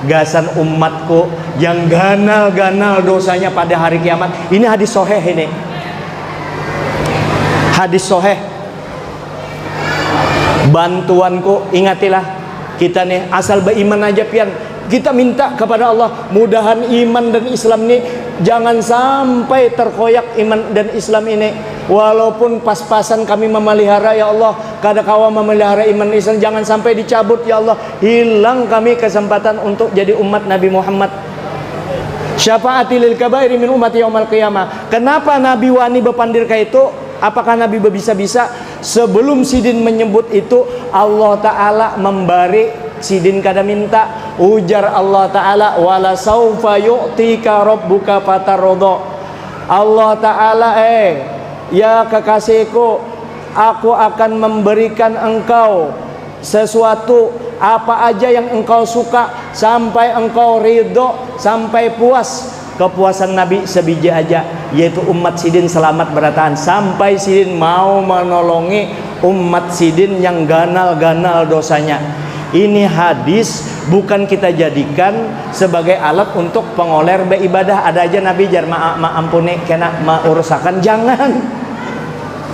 [SPEAKER 1] gasan umatku yang ganal-ganal dosanya pada hari kiamat. Ini hadis sahih, ini hadis sahih. Bantuanku, ingatilah kita nih asal beriman aja pian, kita minta kepada Allah mudahan iman dan Islam ini jangan sampai terkoyak iman dan Islam ini. Walaupun pas-pasan kami memelihara ya Allah, kada kawa memelihara iman dan Islam, jangan sampai dicabut ya Allah, hilang kami kesempatan untuk jadi umat Nabi Muhammad. Syafaati lil kabairi min ummati yaumal qiyamah. Kenapa Nabi wani bepandir kayak itu? Apakah Nabi berbisa-bisa? Sebelum Sidin menyebut itu, Allah Ta'ala memberi Sidin kada minta. Ujar Allah Ta'ala, wala saufa yu'tika rabbuka fatarodho. Allah Ta'ala, ya kekasihku, aku akan memberikan engkau sesuatu apa aja yang engkau suka, sampai engkau ridho, sampai puas. Kepuasan Nabi sebiji aja, yaitu umat Sidin selamat bertahan, sampai Sidin mau menolongi umat Sidin yang ganal-ganal dosanya. Ini hadis bukan kita jadikan sebagai alat untuk pengoler beribadah. Ada aja Nabi jar ampuni kena urusakan, jangan.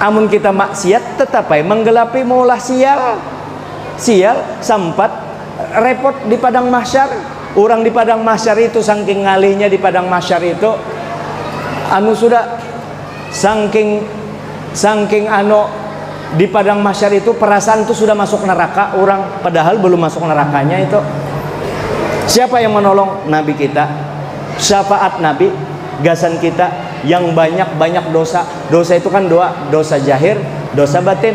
[SPEAKER 1] Amun kita maksiat tetap aja menggelapi maulah sial sempat repot di padang mahsyar. Orang di padang mahsyar itu saking ngalihnya di padang mahsyar itu sudah saking di padang mahsyar itu perasaan itu sudah masuk neraka orang, padahal belum masuk nerakanya itu. Siapa yang menolong? Nabi kita. Syafaat Nabi, gasan kita yang banyak dosa. Dosa itu kan dosa zahir, dosa batin.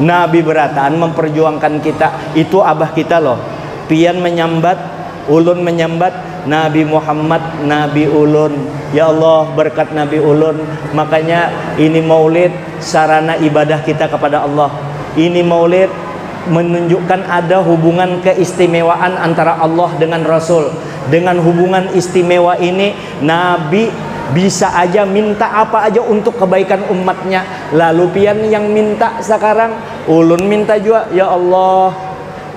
[SPEAKER 1] Nabi berataan memperjuangkan kita. Itu abah kita loh. Pian menyambat, ulun menyambat, Nabi Muhammad Nabi ulun. Ya Allah, berkat Nabi ulun, makanya ini maulid sarana ibadah kita kepada Allah. Ini maulid menunjukkan ada hubungan keistimewaan antara Allah dengan Rasul. Dengan hubungan istimewa ini, Nabi bisa aja minta apa aja untuk kebaikan umatnya. Lalu pian yang minta sekarang, ulun minta juga, ya Allah,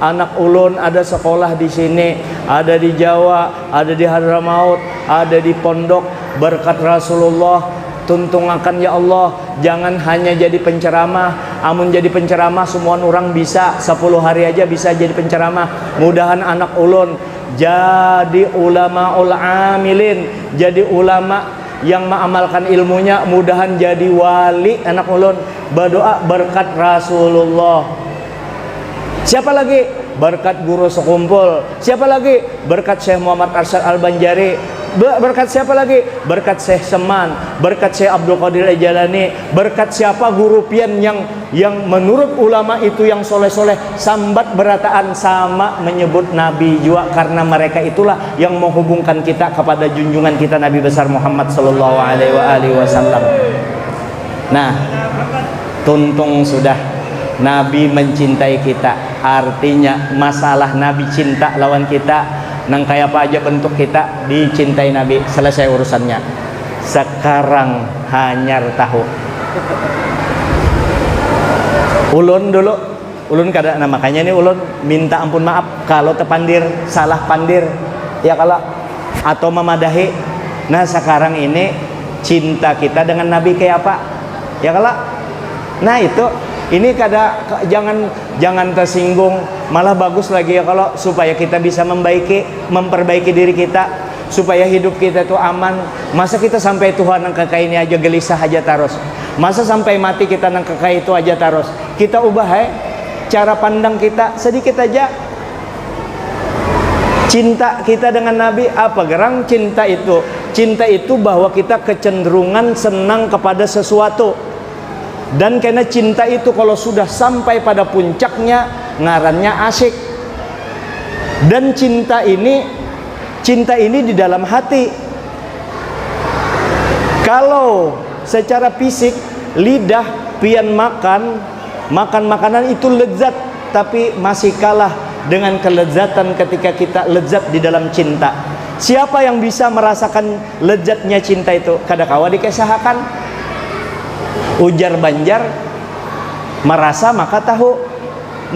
[SPEAKER 1] anak ulun ada sekolah di sini, ada di Jawa, ada di Hadramaut, ada di pondok, berkat Rasulullah tuntungakan ya Allah, jangan hanya jadi penceramah. Amun jadi penceramah semua orang bisa 10 hari aja bisa jadi penceramah. Mudahan anak ulun jadi ulamaul amilin, jadi ulama yang mengamalkan ilmunya, mudahan jadi wali anak ulun. Berdoa berkat Rasulullah. Siapa lagi? Berkat guru sekumpul. Siapa lagi? Berkat Syekh Muhammad Arsyad Al-Banjari. Berkat siapa lagi? Berkat Syekh Seman, berkat Syekh Abdul Qadir Al-Jalani, berkat siapa guru pian yang menurut ulama itu yang soleh-soleh, sambat berataan sama menyebut Nabi juga, karena mereka itulah yang menghubungkan kita kepada junjungan kita Nabi besar Muhammad sallallahu alaihi wasallam. Nah, tuntung sudah Nabi mencintai kita, artinya masalah Nabi cinta lawan kita, nang kayak apa aja bentuk kita dicintai Nabi, selesai urusannya. Sekarang hanyar tahu. Ulun dulu, ulun kada, nah makanya ini ulun minta ampun maaf kalau tepandir, salah pandir, ya kalau atau memadahi. Nah sekarang ini cinta kita dengan Nabi kayak apa, ya kalau, nah itu ini jangan tersinggung, malah bagus lagi ya kalau supaya kita bisa memperbaiki diri kita, supaya hidup kita itu aman. Masa kita sampai Tuhan nang kekay ini aja gelisah aja terus, masa sampai mati kita nang kekay itu aja terus. Kita ubah cara pandang kita sedikit aja. Cinta kita dengan Nabi apa gerang cinta itu? Cinta itu bahwa kita kecenderungan senang kepada sesuatu. Dan karena cinta itu kalau sudah sampai pada puncaknya, ngarannya asyik. Dan cinta ini di dalam hati. Kalau secara fisik lidah pian makan makanan itu lezat, tapi masih kalah dengan kelezatan ketika kita lezat di dalam cinta. Siapa yang bisa merasakan lezatnya cinta itu? Kadakawa dikesahakan. Ujar Banjar, merasa maka tahu.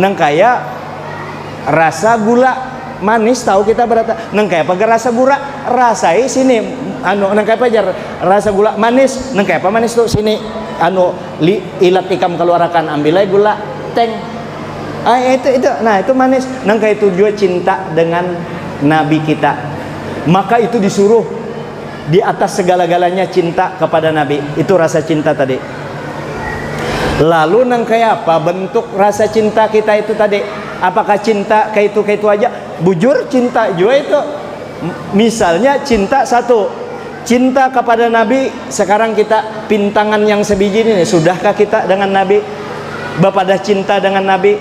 [SPEAKER 1] Nang kaya rasa gula manis tahu kita berata. Nang kaya apa rasa gula rasai sini nang kaya apa jar rasa gula manis, nang kaya apa manis tuh sini ilat ikam keluarakan, ambil aja gula teng. Itu nah itu manis. Nang kaya itu juga cinta dengan Nabi kita, maka itu disuruh di atas segala-galanya cinta kepada Nabi. Itu rasa cinta tadi. Lalu nang kayak apa bentuk rasa cinta kita itu tadi? Apakah cinta kayak itu aja? Bujur cinta juga itu. Misalnya cinta satu, cinta kepada Nabi. Sekarang kita pintangan yang sebiji ini, sudahkah kita dengan Nabi? Bapadah cinta dengan Nabi.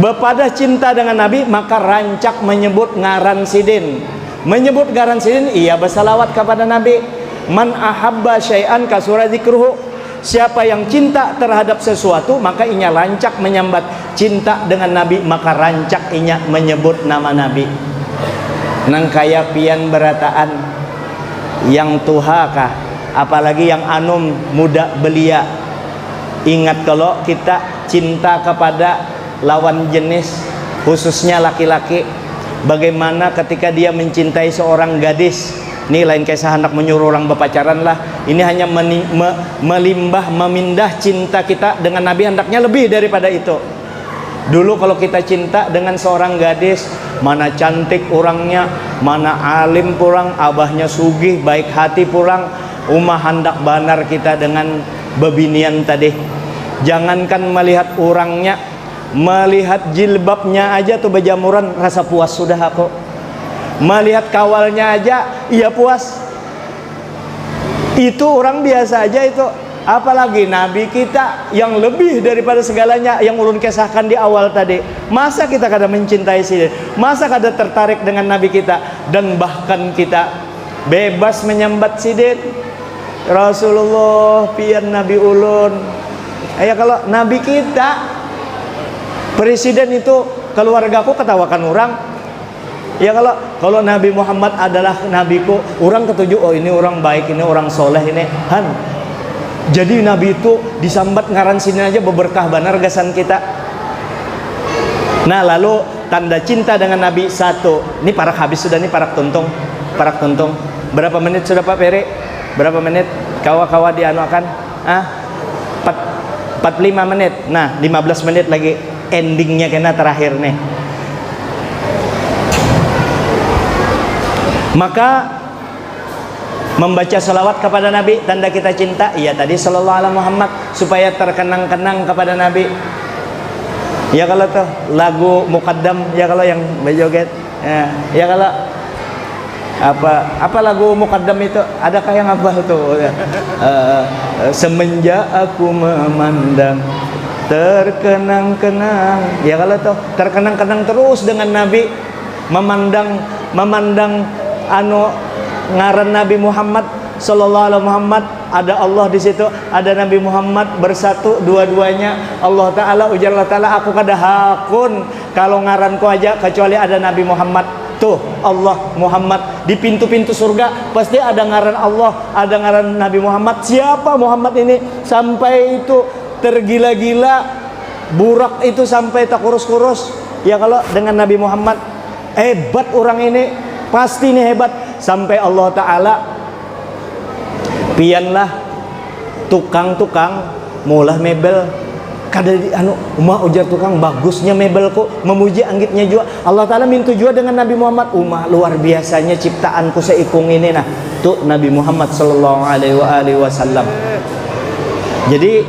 [SPEAKER 1] Bapadah cinta dengan Nabi, maka rancak menyebut ngaran sidin. Menyebut ngaran sidin, iya bersalawat kepada Nabi. Man ahabba syai'an kasura dzikruhu. Siapa yang cinta terhadap sesuatu, maka inya rancak menyambat. Cinta dengan Nabi, maka rancak inya menyebut nama Nabi. Nang kaya pian berataan yang tuhakah, apalagi yang anum muda belia. Ingat kalau kita cinta kepada lawan jenis, khususnya laki-laki, bagaimana ketika dia mencintai seorang gadis. Ini lain kisah hendak menyuruh orang berpacaran lah. Ini hanya memindah cinta kita dengan Nabi, hendaknya lebih daripada itu. Dulu kalau kita cinta dengan seorang gadis, mana cantik orangnya, mana alim purang, abahnya sugih, baik hati purang, umah hendak banar kita dengan bebinian tadi. Jangankan melihat orangnya, melihat jilbabnya aja tuh bejamuran, rasa puas sudah aku. Melihat kawalnya aja iya puas. Itu orang biasa aja itu, apalagi Nabi kita yang lebih daripada segalanya, yang ulun kisahkan di awal tadi. Masa kita kada mencintai sih? Masa kada tertarik dengan Nabi kita? Dan bahkan kita bebas menyambat sidin Rasulullah pian Nabi ulun. Kalau Nabi kita presiden itu, keluargaku ketawakan orang. Ya kalau Nabi Muhammad adalah nabiku, orang ketujuh, oh ini orang baik, ini orang soleh, ini han. Jadi Nabi itu disambat ngaran sini aja beberkah banar gasan kita. Nah lalu tanda cinta dengan Nabi satu. Ini parak habis sudah nih, parak tuntung. Berapa menit sudah Pak Peri? Berapa menit? Kawa-kawa dianuakan? 45 menit. Nah 15 menit lagi endingnya kena terakhir nih. Maka membaca salawat kepada Nabi tanda kita cinta. Iya tadi sallallahu alaihi Muhammad, supaya terkenang-kenang kepada Nabi. Ya kalau tuh lagu muqaddam, ya kalau yang berjoget, ya kalau apa lagu Muqaddam itu, adakah yang hafal tuh? Semenjak aku memandang terkenang-kenang, ya kalau tuh terkenang-kenang terus dengan Nabi, memandang anu ngaran Nabi Muhammad sallallahu alaihi Muhammad, ada Allah di situ, ada Nabi Muhammad, bersatu dua-duanya. Allah Ta'ala, ujar Allah Ta'ala, aku kada hakun kalau ngaranku aja kecuali ada Nabi Muhammad. Tuh Allah Muhammad di pintu-pintu surga pasti ada ngaran Allah, ada ngaran Nabi Muhammad. Siapa Muhammad ini? Sampai itu tergila-gila, burak itu sampai tak kurus-kurus. Ya kalau dengan Nabi Muhammad, hebat orang ini, pasti ini hebat. Sampai Allah Ta'ala pianlah tukang-tukang mulah mebel kada di anu ujar tukang bagusnya mebelku, memuji anggitnya juga. Allah Ta'ala minta juga dengan Nabi Muhammad, luar biasanya ciptaanku seikung ini. Nah tuh Nabi Muhammad sallallahu alaihi wasallam. Jadi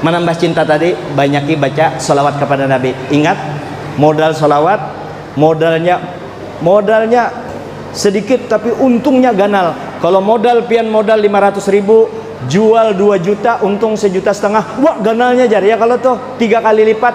[SPEAKER 1] menambah cinta tadi, banyaki baca salawat kepada Nabi. Ingat, modal salawat modalnya sedikit tapi untungnya ganal. Kalau modal 500.000, jual 2 juta, untung 1,5 juta, wah ganalnya jar ya kalau tuh 3 kali lipat.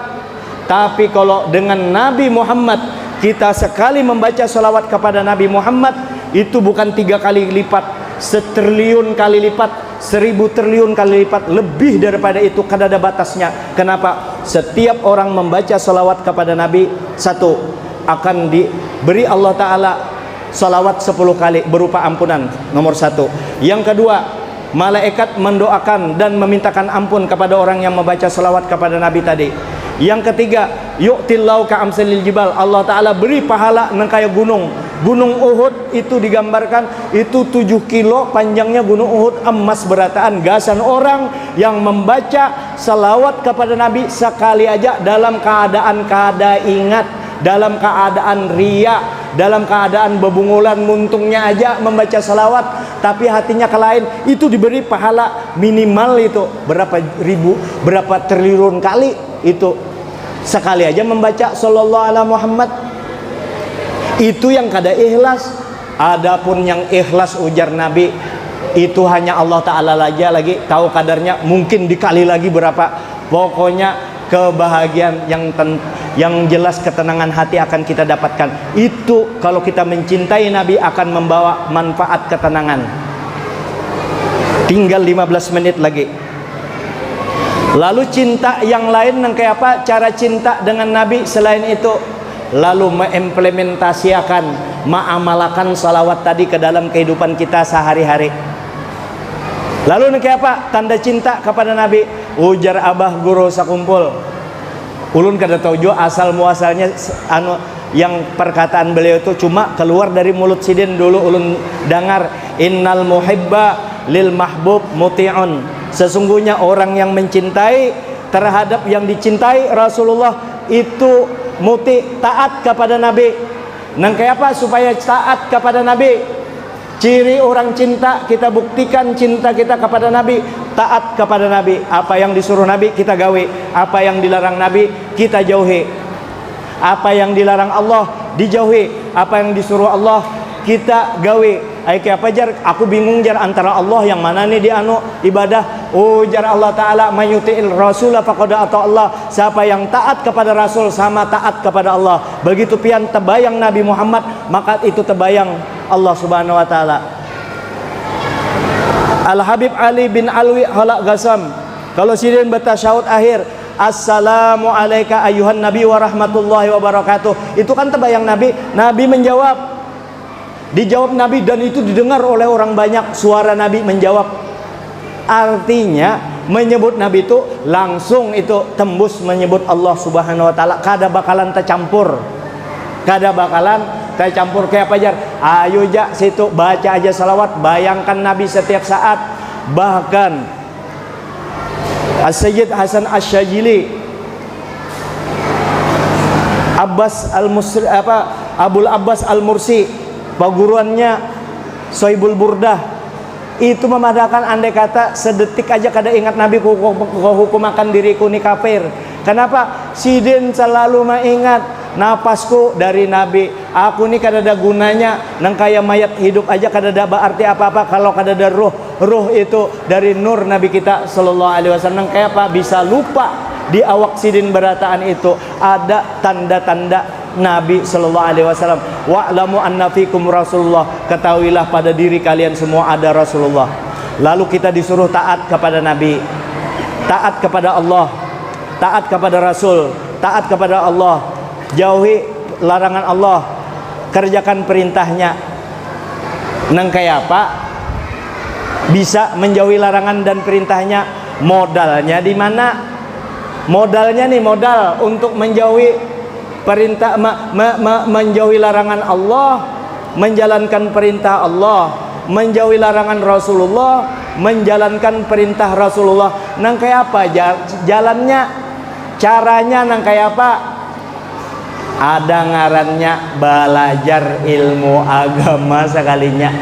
[SPEAKER 1] Tapi kalau dengan Nabi Muhammad, kita sekali membaca salawat kepada Nabi Muhammad itu bukan 3 kali lipat, 1 triliun kali lipat, 1000 triliun kali lipat, lebih daripada itu, kada ada batasnya. Kenapa? Setiap orang membaca salawat kepada Nabi, satu, akan diberi Allah Ta'ala salawat 10 kali berupa ampunan, nomor 1. Yang kedua, malaikat mendoakan dan memintakan ampun kepada orang yang membaca salawat kepada Nabi tadi. Yang ketiga, yu'tillahu ka'amsalil jibal, Allah Ta'ala beri pahala nang kaya gunung. Gunung Uhud itu digambarkan itu 7 kilo panjangnya gunung Uhud, emas berataan. Gasan orang yang membaca salawat kepada Nabi sekali aja, dalam keadaan kada ingat, dalam keadaan ria, dalam keadaan bebungulan, muntungnya aja membaca salawat, tapi hatinya ke lain, itu diberi pahala minimal itu berapa ribu, berapa triliun kali itu sekali aja membaca sallallahu alaihi Muhammad. Itu yang kada ikhlas. Adapun yang ikhlas, ujar Nabi, itu hanya Allah Ta'ala aja lagi tahu kadarnya, mungkin dikali lagi berapa. Pokoknya kebahagiaan yang jelas, ketenangan hati akan kita dapatkan. Itu kalau kita mencintai Nabi akan membawa manfaat ketenangan. Tinggal 15 menit lagi. Lalu cinta yang lain yang kayak apa? Cara cinta dengan Nabi selain itu, lalu mengimplementasikan, mengamalkan salawat tadi ke dalam kehidupan kita sehari-hari. Lalu kayak apa? Tanda cinta kepada Nabi. Ujar abah guru sakumpul, ulun kada tahu juga asal muasalnya anu yang perkataan beliau itu cuma keluar dari mulut sidin dulu ulun dengar, innal muhibba lil mahbub muti'un, sesungguhnya orang yang mencintai terhadap yang dicintai Rasulullah itu muti, taat kepada Nabi. Nang kayak apa supaya taat kepada Nabi? Ciri orang cinta, kita buktikan cinta kita kepada Nabi, taat kepada Nabi. Apa yang disuruh Nabi kita gawe, apa yang dilarang Nabi kita jauhi. Apa yang dilarang Allah dijauhi, apa yang disuruh Allah kita gawe. Ay kayak apa jar? Aku bingung jar antara Allah yang mana nih di anu ibadah. Ujar Allah Ta'ala, mayuti'il rasulah faqad ata Allah. Siapa yang taat kepada Rasul sama taat kepada Allah. Begitu pian terbayang Nabi Muhammad, maka itu terbayang Allah Subhanahu wa Ta'ala. Al-Habib Ali bin Alwi Halak Gasam, kalau sidin bertasyahud akhir, assalamu alayka ayuhan nabi wa rahmatullahi wa barakatuh, itu kan terbayang Nabi. Nabi menjawab, dijawab Nabi, dan itu didengar oleh orang banyak. Suara Nabi menjawab, artinya menyebut Nabi itu langsung itu tembus menyebut Allah Subhanahu wa Ta'ala. Kada bakalan tercampur, kada bakalan tercampur. Kayak apa jar? Ayo ja situ baca aja salawat, bayangkan Nabi setiap saat. Bahkan As-Sayyid Hasan Asy-Syadzili, Abul Abbas Al-Mursi, paguruannya Sohibul Burdah, itu memadakan andai kata sedetik aja kada ingat Nabi hukum akan diriku ni kafir. Kenapa? Sidin selalu mengingat napasku dari Nabi. Aku ni kadada gunanya nang kaya mayat hidup aja kadada berarti apa-apa kalau kadada ruh. Ruh itu dari nur Nabi kita sallallahu alaihi wasallam. Nang kaya apa bisa lupa di awak sidin berataan itu ada tanda-tanda Nabi sallallahu alaihi wasallam. Wa'lamu anna fikum Rasulullah, ketahuilah pada diri kalian semua ada Rasulullah. Lalu kita disuruh taat kepada Nabi, taat kepada Allah, taat kepada Rasul, taat kepada Allah, jauhi larangan Allah, kerjakan perintahnya. Nang kaya apa bisa menjauhi larangan dan perintahnya? Modalnya di mana? Modalnya nih, modal untuk menjauhi perintah, menjauhi larangan Allah, menjalankan perintah Allah, menjauhi larangan Rasulullah, menjalankan perintah Rasulullah. Nang kayak apa jalannya, caranya nang kayak apa? Ada ngarannya belajar ilmu agama sekalinya.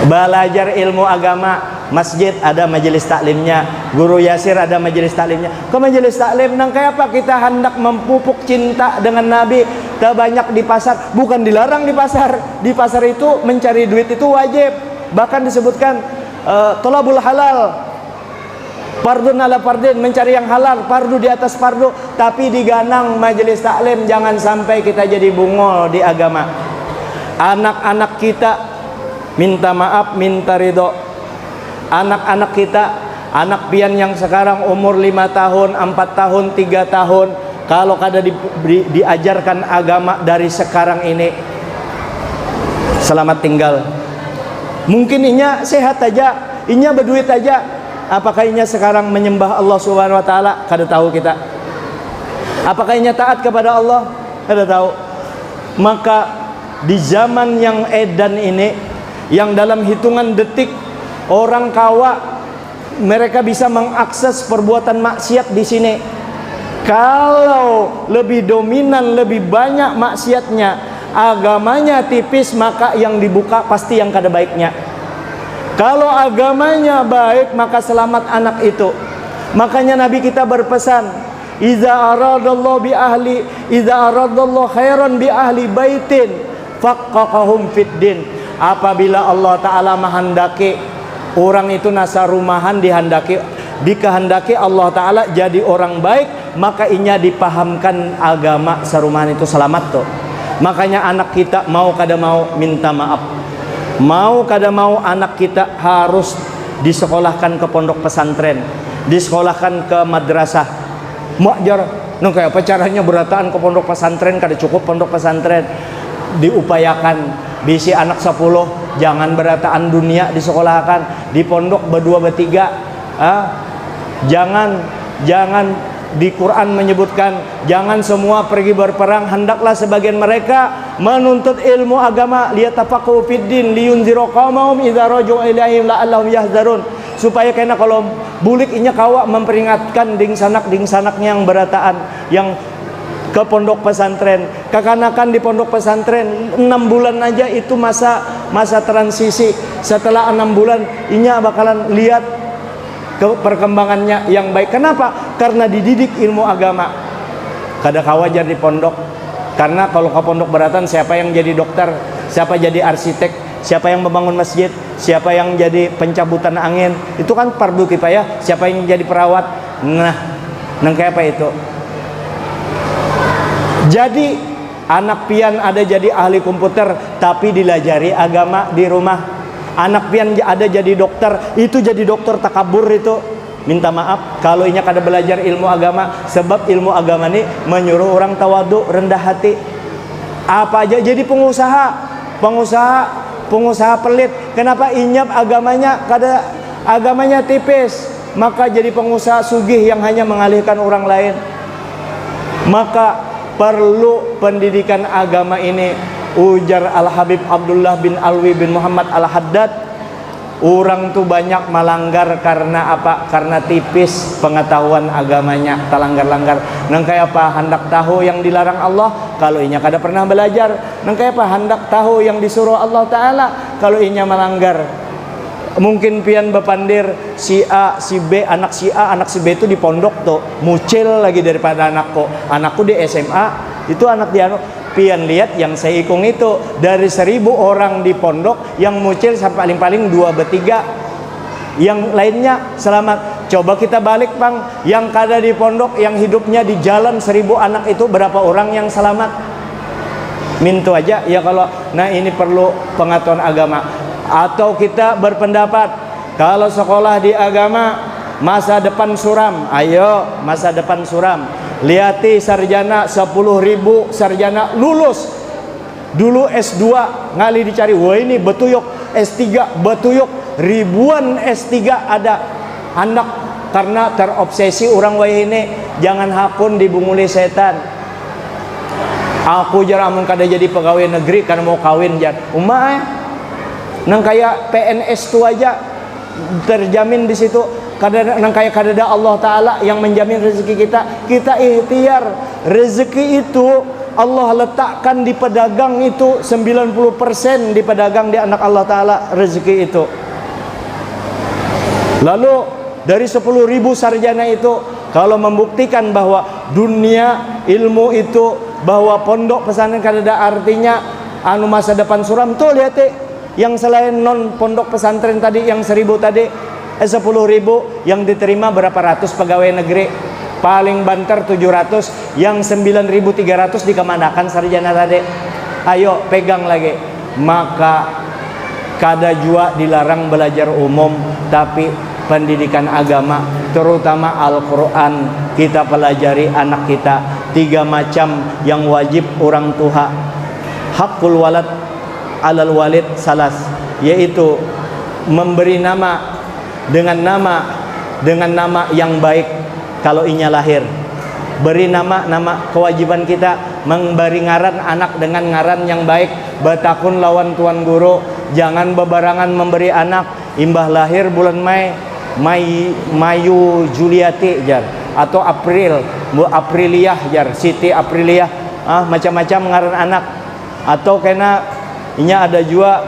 [SPEAKER 1] Belajar ilmu agama. Masjid ada majelis taklimnya, guru Yasir ada majelis taklimnya. Ke majelis taklim nang kayak apa? Kita hendak mempupuk cinta dengan Nabi. Terbanyak di pasar, bukan dilarang di pasar. Di pasar itu mencari duit itu wajib. Bahkan disebutkan tolabul halal, fardun ala fardin, mencari yang halal, fardu di atas fardu. Tapi diganang majelis taklim, jangan sampai kita jadi bungol di agama. Anak-anak kita minta maaf, minta ridho. Anak-anak kita, anak pian yang sekarang umur 5 tahun, 4 tahun, 3 tahun, kalau kada diajarkan agama dari sekarang ini, selamat tinggal. Mungkin inya sehat aja, inya berduit aja, apakah inya sekarang menyembah Allah Subhanahu wa taala? Kada tahu kita. Apakah inya taat kepada Allah? Kada tahu. Maka di zaman yang edan ini, yang dalam hitungan detik orang kawa mereka bisa mengakses perbuatan maksiat di sini. Kalau lebih dominan, lebih banyak maksiatnya, agamanya tipis, maka yang dibuka pasti yang kada baiknya. Kalau agamanya baik, maka selamat anak itu. Makanya Nabi kita berpesan, "Iza aradallahu bi ahli, iza aradallahu khairan bi ahli baitin, faqaqahum fid din." Apabila Allah taala menghendaki orang itu nasa rumahan, dikehendaki Allah Ta'ala jadi orang baik, maka inya dipahamkan agama serumahan itu selamat tuh. Makanya anak kita mau kada mau minta maaf, mau kada mau anak kita harus disekolahkan ke pondok pesantren, disekolahkan ke madrasah. Muajar, nung kayak apa caranya berataan ke pondok pesantren? Kada cukup pondok pesantren, diupayakan bisi anak 10, jangan berataan dunia disekolahkan di pondok berdua bertiga. Jangan di Quran menyebutkan jangan semua pergi berperang, hendaklah sebagian mereka menuntut ilmu agama, liyatafaqahu fiddin liyunziru qaumahum idza raja'u ilaihim la'allahum yahzarun, supaya kena kalau bulik inya kawa memperingatkan ding sanaknya yang berataan, yang ke pondok pesantren. Kekanakan di pondok pesantren 6 bulan aja itu masa transisi. Setelah 6 bulan inya bakalan lihat ke perkembangannya yang baik. Kenapa? Karena dididik ilmu agama. Kada kawajar di pondok. Karena kalau ke pondok beratan, siapa yang jadi dokter, siapa jadi arsitek, siapa yang membangun masjid, siapa yang jadi pencabutan angin, itu kan fardu kifayah. Siapa yang jadi perawat. Nah, nang kayak apa itu? Jadi anak pian ada jadi ahli komputer tapi dilajari agama di rumah. Anak pian ada jadi dokter, itu jadi dokter takabur itu. Minta maaf kalau inya kada belajar ilmu agama, sebab ilmu agama ini menyuruh orang tawadu, rendah hati. Apa aja jadi pengusaha pelit. Kenapa inyap agamanya tipis, maka jadi pengusaha sugih yang hanya mengalihkan orang lain. Maka perlu pendidikan agama ini. Ujar Al-Habib Abdullah bin Alwi bin Muhammad Al-Haddad, orang tuh banyak melanggar karena apa? Karena tipis pengetahuan agamanya, terlanggar-langgar. Nang kayak apa? Hendak tahu yang dilarang Allah, kalau inya kada pernah belajar. Nang kayak apa? Hendak tahu yang disuruh Allah Ta'ala, kalau inya melanggar. Mungkin pian bepandir si A, si B, anak si A, anak si B itu di pondok tuh mucil lagi daripada anakku di SMA itu anak dia pian lihat yang saya hitung itu dari 1000 orang di pondok yang mucil sampai paling-paling 2 bertiga yang lainnya selamat. Coba kita balik Bang, yang kada di pondok yang hidupnya di jalan 1000 anak itu berapa orang yang selamat? Mintu aja ya kalau. Nah ini perlu pengetahuan agama. Atau kita berpendapat kalau sekolah di agama masa depan suram, ayo masa depan suram. Lihati sarjana 10.000 sarjana lulus dulu S2 ngali dicari, wah ini betuyuk S3 betuyuk ribuan S3 ada anak karena terobsesi orang wah ini jangan hakun dibunguli setan. Aku jarang amun kada jadi pegawai negeri karena mau kawin jar nang kayak PNS tu aja terjamin di situ. Kada nang kayak kada ada Allah Taala yang menjamin rezeki kita ikhtiar. Rezeki itu Allah letakkan di pedagang itu 90% di pedagang di anak Allah Taala rezeki itu. Lalu dari 10.000 sarjana itu kalau membuktikan bahwa dunia ilmu itu bahwa pondok pesantren kada ada artinya anu masa depan suram tuh lihat yang selain non pondok pesantren tadi yang 1000 tadi 10.000 yang diterima berapa ratus pegawai negeri paling banter 700 yang 9.300 dikemanakan sarjana tadi. Ayo pegang lagi. Maka kada jua dilarang belajar umum tapi pendidikan agama terutama Al-Quran kita pelajari anak kita. 3 macam yang wajib orang tua. Hakul walad alal walid salas, yaitu memberi nama dengan nama yang baik kalau inya lahir. Beri nama kewajiban kita memberi ngaran anak dengan ngaran yang baik. Batakun lawan tuan guru, jangan bebarangan memberi anak imbah lahir bulan Mayu Juliati jar atau April Apriliah jar Siti Apriliah macam-macam ngaran anak. Atau kena inya ada juga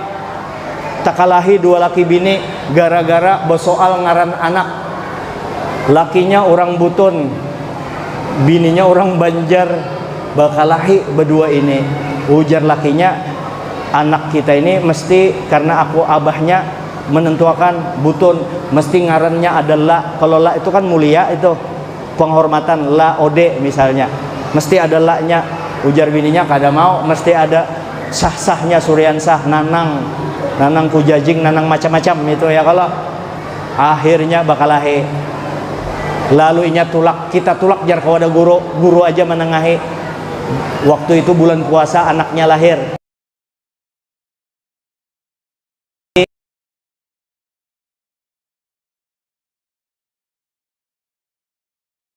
[SPEAKER 1] takalahi 2 laki bini gara-gara besoal ngaran anak. Lakinya orang Butun, bininya orang Banjar, bakalahi berdua ini. Ujar lakinya, anak kita ini mesti karena aku abahnya menentukan Butun, mesti ngarannya adalah kalau la itu kan mulia itu penghormatan la ode misalnya, mesti ada la-nya. Ujar bininya kada mau, mesti ada sah-sahnya Suryan sah, nanang kujajing, nanang macam-macam itu ya. Kalau akhirnya bakalahi lalu inya kita tulak jar kawada guru aja menengahi. Waktu itu bulan puasa anaknya lahir,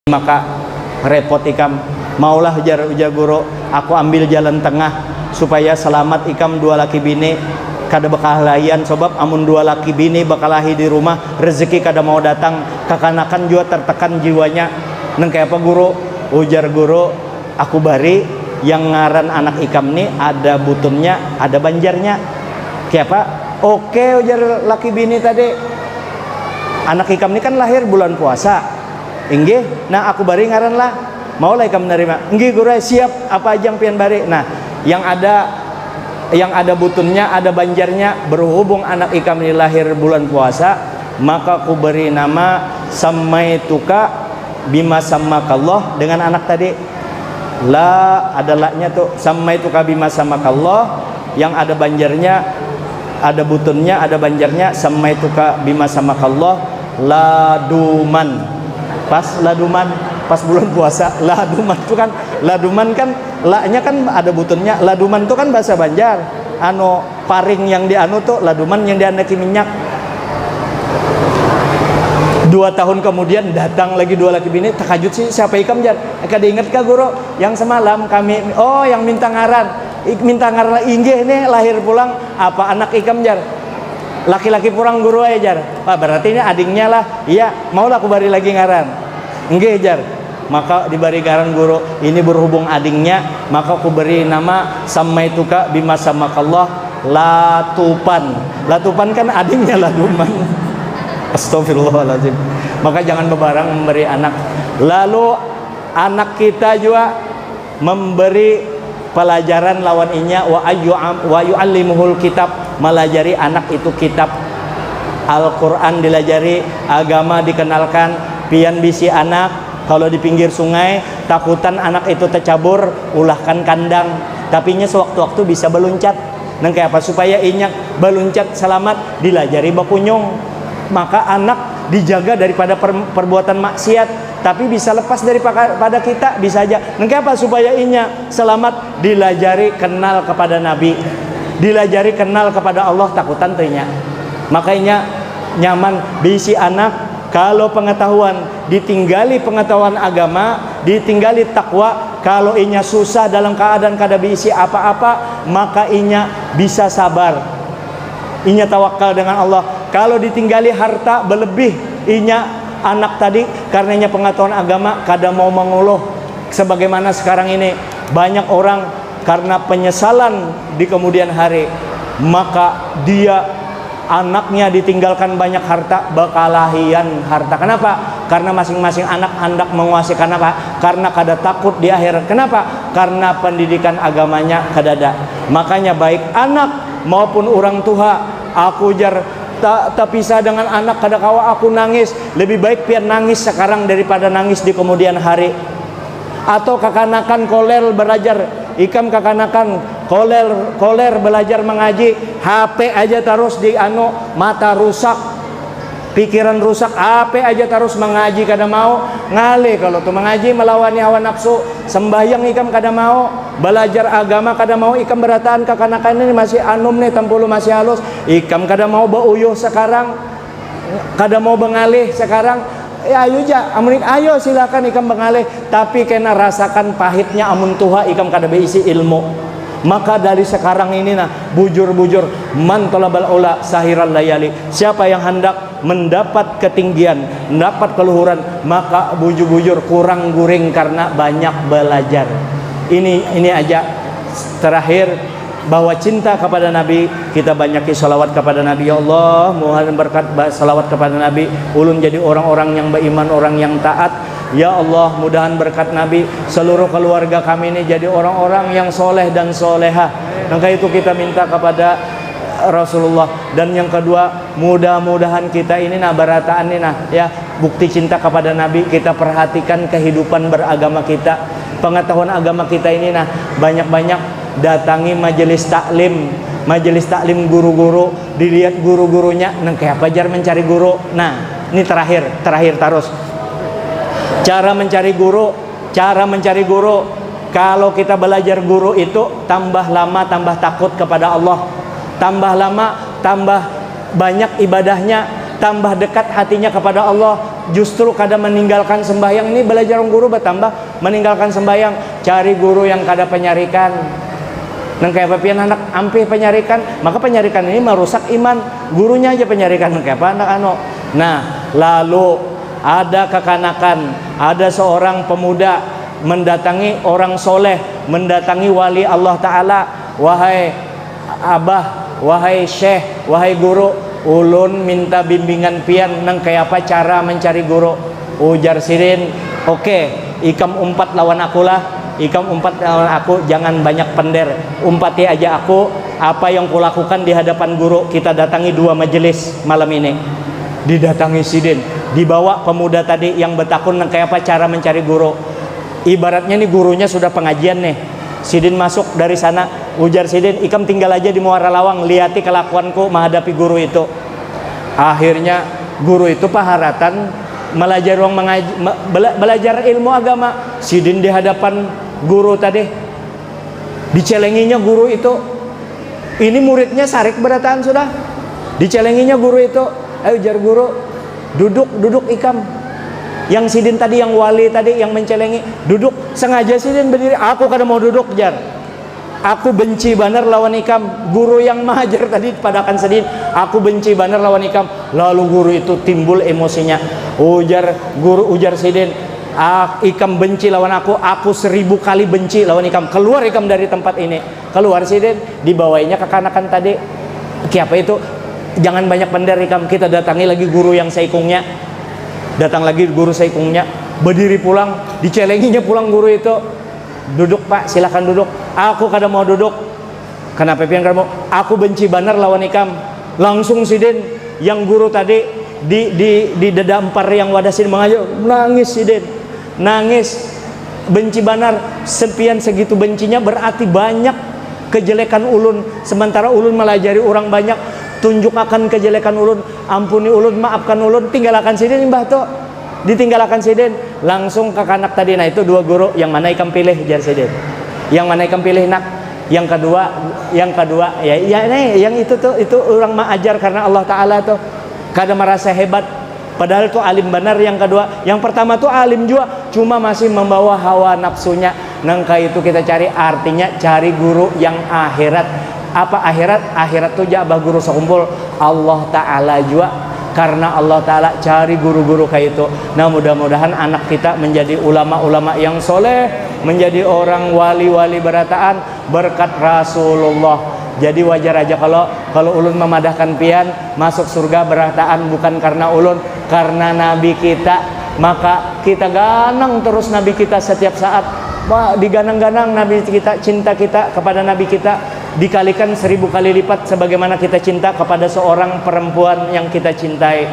[SPEAKER 1] maka repot ikam. Maulah ujar guru, aku ambil jalan tengah supaya selamat ikam 2 laki bini kada bakalahian. Sebab amun 2 laki bini bakalahi di rumah rezeki kada mau datang, kakanakan juga tertekan jiwanya. Neng kayak apa guru? Ujar guru, aku bari yang ngaran anak ikam nih ada butunnya ada banjarnya. Kayak apa? Oke ujar laki bini tadi, anak ikam ini kan lahir bulan puasa. Inggih, nah aku bari ngaran lah. Mau lah ikam menerima. Inggih guru siap, apa aja yang pian bari. Nah, yang ada butunnya, ada banjarnya, berhubung anak ikam ini lahir bulan puasa, maka aku beri nama Samaituka bima samakallah dengan anak tadi. La ada la-nya tuh, Samaituka bima samakallah, yang ada banjarnya, ada butunnya, ada banjarnya, Samaituka bima samakallah laduman. Pas laduman pas bulan puasa, laduman itu kan, laduman kan la-nya kan ada butunnya. Laduman itu kan bahasa Banjar, anu paring yang dianu tuh laduman yang diandaki minyak. 2 tahun kemudian datang lagi 2 laki bini, takajut sih siapa ikam jar. Kada ingat kah guru yang semalam kami yang minta ngaran inggih nih lahir pulang apa anak ikam jar. Laki-laki purang guru aja jar. Pak berarti ini adingnya lah. Iya, mau lah aku bari lagi ngaran. Nggih jar. Maka diberi ngaran guru, ini berhubung adingnya, maka aku beri nama Samaituka bima samakallah latupan. Latupan kan adiknya laduman. Astagfirullahaladzim. Maka jangan bebarang memberi anak. Lalu anak kita juga memberi pelajaran lawan inya, wa yu'allimuhul kitab, melajari anak itu kitab. Al-Quran dilajari, agama dikenalkan, pian bisi anak kalau di pinggir sungai takutan anak itu tercabur, ulahkan kandang, tapi nya sewaktu-waktu bisa beluncat. Nang kayak apa supaya inya beluncat selamat, dilajari bakunyung. Maka anak dijaga daripada perbuatan maksiat, tapi bisa lepas daripada kita, bisa aja. Nang kayak apa supaya inya selamat, dilajari kenal kepada Nabi, dilajari kenal kepada Allah, takutan tehnya. Makanya nyaman bisi anak kalau pengetahuan, ditinggali pengetahuan agama, ditinggali takwa. Kalau inya susah dalam keadaan kada bisi apa-apa, maka inya bisa sabar, inya tawakal dengan Allah. Kalau ditinggali harta berlebih, inya anak tadi karenanya pengetahuan agama kada mau mengeluh. Sebagaimana sekarang ini banyak orang karena penyesalan di kemudian hari, maka dia anaknya ditinggalkan banyak harta, bekalahian harta. Kenapa? Karena masing-masing anak hendak menguasai. Kenapa? Karena kada takut di akhirat. Kenapa? Karena pendidikan agamanya kada ada. Makanya baik anak maupun orang tua, aku jar tak pisah dengan anak, kada kawa aku nangis. Lebih baik pian nangis sekarang daripada nangis di kemudian hari. Atau kakanakan kolel belajar, ikam kakanakan koler belajar mengaji, HP aja terus di mata rusak, pikiran rusak, HP aja terus mengaji kada mau ngale. Kalau tuh mengaji melawani hawa nafsu, sembahyang ikam kada mau, belajar agama kada mau, ikam berataan kakanakan ini masih anum nih, tempulu masih halus, ikam kada mau beuyuh sekarang, kada mau bengalih sekarang. Ayo ja, ayo silakan ikam bengalih, tapi kena rasakan pahitnya amun tuha ikam kada beisi ilmu. Maka dari sekarang ini bujur-bujur man talabal ula sahiral layali, siapa yang hendak mendapat ketinggian, mendapat keluhuran, maka bujur-bujur kurang guring karena banyak belajar. Ini aja terakhir, bahwa cinta kepada Nabi, kita banyaki salawat kepada Nabi. Ya Allah, mohon berkat salawat kepada Nabi, ulun jadi orang-orang yang beriman, orang yang taat. Ya Allah, mudahan berkat Nabi seluruh keluarga kami ini jadi orang-orang yang soleh dan soleha. Maka itu kita minta kepada Rasulullah. Dan yang kedua, mudah-mudahan kita ini barataan ini ya, bukti cinta kepada Nabi, kita perhatikan kehidupan beragama kita, pengetahuan agama kita ini banyak-banyak datangi majelis taklim guru-guru, dilihat guru-gurunya nang kayak apa jar mencari guru. Nah, ini terakhir terus. Cara mencari guru, kalau kita belajar guru itu tambah lama tambah takut kepada Allah, tambah lama tambah banyak ibadahnya, tambah dekat hatinya kepada Allah. Justru kada meninggalkan sembahyang. Ini belajar guru bertambah meninggalkan sembahyang. Cari guru yang kada penyarikan, nang kayak papian anak ampih penyarikan, maka penyarikan ini merusak iman. Gurunya aja penyarikan, nang kayak apa anak Nah, lalu ada kekanakan, ada seorang pemuda mendatangi orang soleh, mendatangi wali Allah Ta'ala. Wahai abah, wahai syekh, wahai guru, ulun minta bimbingan pian nang kayak apa cara mencari guru. Ujar sirin, oke, ikam umpat lawan aku lah, ikam umpat lawan aku, jangan banyak pender, umpati aja aku apa yang kulakukan di hadapan guru. Kita datangi 2 majelis malam ini. Didatangi sidin, dibawa pemuda tadi yang bertakun kayak apa cara mencari guru. Ibaratnya nih gurunya sudah pengajian nih, sidin masuk dari sana. Ujar sidin, ikam tinggal aja di Muara Lawang, lihati kelakuanku menghadapi guru itu. Akhirnya guru itu paharatan belajar ilmu agama. Sidin di hadapan guru tadi, dicelenginya guru itu. Ini muridnya sarik berataan sudah, dicelenginya guru itu. Ayo jar guru, duduk ikam. Yang sidin tadi, yang wali tadi yang mencelengi, duduk. Sengaja sidin berdiri, aku kada mau duduk jar, aku benci banar lawan ikam. Guru yang mengajar tadi padakan sidin, aku benci banar lawan ikam. Lalu guru itu timbul emosinya. Ujar sidin, Ikam benci lawan aku 1000 kali benci lawan ikam. Keluar ikam dari tempat ini. Keluar sih Den, dibawainya ke kanakan tadi. Apa itu? Jangan banyak bandar ikam. Kita datangi lagi guru yang saikungnya. Datang lagi guru saikungnya, berdiri pulang, dicelenginya pulang guru itu. Duduk Pak, silakan duduk. Aku kada mau duduk. Kenapa pian kamu? Aku benci banar lawan ikam. Langsung si Den, yang guru tadi di dada empar yang wadasin mengajar, nangis si Den. Nangis, benci banar. Sepian segitu bencinya berarti banyak kejelekan ulun. Sementara ulun melajari orang banyak. Tunjuk akan kejelekan ulun, ampuni ulun, maafkan ulun, tinggalkan si Den Mbah to. Ditinggalkan si Den, langsung ke kanak tadi. Nah itu 2 guru, yang mana ikam pilih jar si Den? Yang mana ikam pilih nak? Yang kedua ya yang itu tuh, itu orang mah ajar karena Allah Taala tuh. Kada merasa hebat, padahal tuh alim benar. Yang kedua, yang pertama tuh alim juga, cuma masih membawa hawa nafsunya. Nangka itu kita cari, artinya cari guru yang akhirat. Apa akhirat? Akhirat tuh jabah guru sekumpul Allah Ta'ala juga. Karena Allah Ta'ala cari guru-guru kayak itu. Nah mudah-mudahan anak kita menjadi ulama-ulama yang soleh, menjadi orang wali-wali berataan berkat Rasulullah. Jadi wajar aja kalau ulun memadahkan pian masuk surga berataan bukan karena ulun, karena Nabi kita. Maka kita ganang terus Nabi kita setiap saat. Diganang-ganang Nabi kita, cinta kita kepada Nabi kita dikalikan 1000 kali lipat sebagaimana kita cinta kepada seorang perempuan yang kita cintai.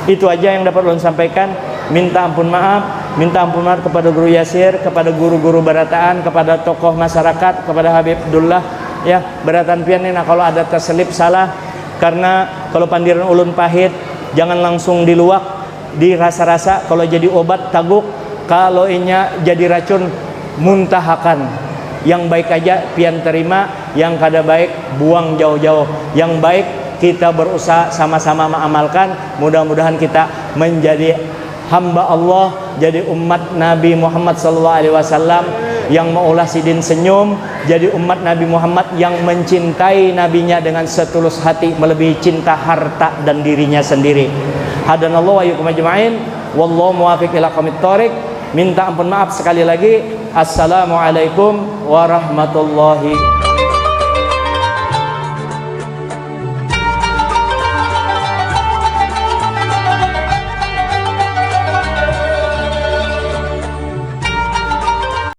[SPEAKER 1] Itu aja yang dapat ulun sampaikan. Minta ampun maaf kepada Guru Yasir, kepada guru-guru berataan, kepada tokoh masyarakat, kepada Habib Abdullah ya. Berataan pian ini, nah kalau ada terselip salah, karena kalau pandiran ulun pahit jangan langsung diluak, dirasa-rasa. Kalau jadi obat taguk, kalau inya jadi racun muntahakan. Yang baik aja pian terima, yang kada baik buang jauh-jauh. Yang baik kita berusaha sama-sama mengamalkan. Mudah-mudahan kita menjadi hamba Allah, jadi umat Nabi Muhammad SAW yang maulah sidin senyum, jadi umat Nabi Muhammad yang mencintai nabinya dengan setulus hati, melebihi cinta harta dan dirinya sendiri. Hadanallahu wa iyyakum ajma'in. Wallahu muwaffiq ila aqwamit thoriq. Minta ampun maaf sekali lagi. Assalamualaikum warahmatullahi wabarakatuh.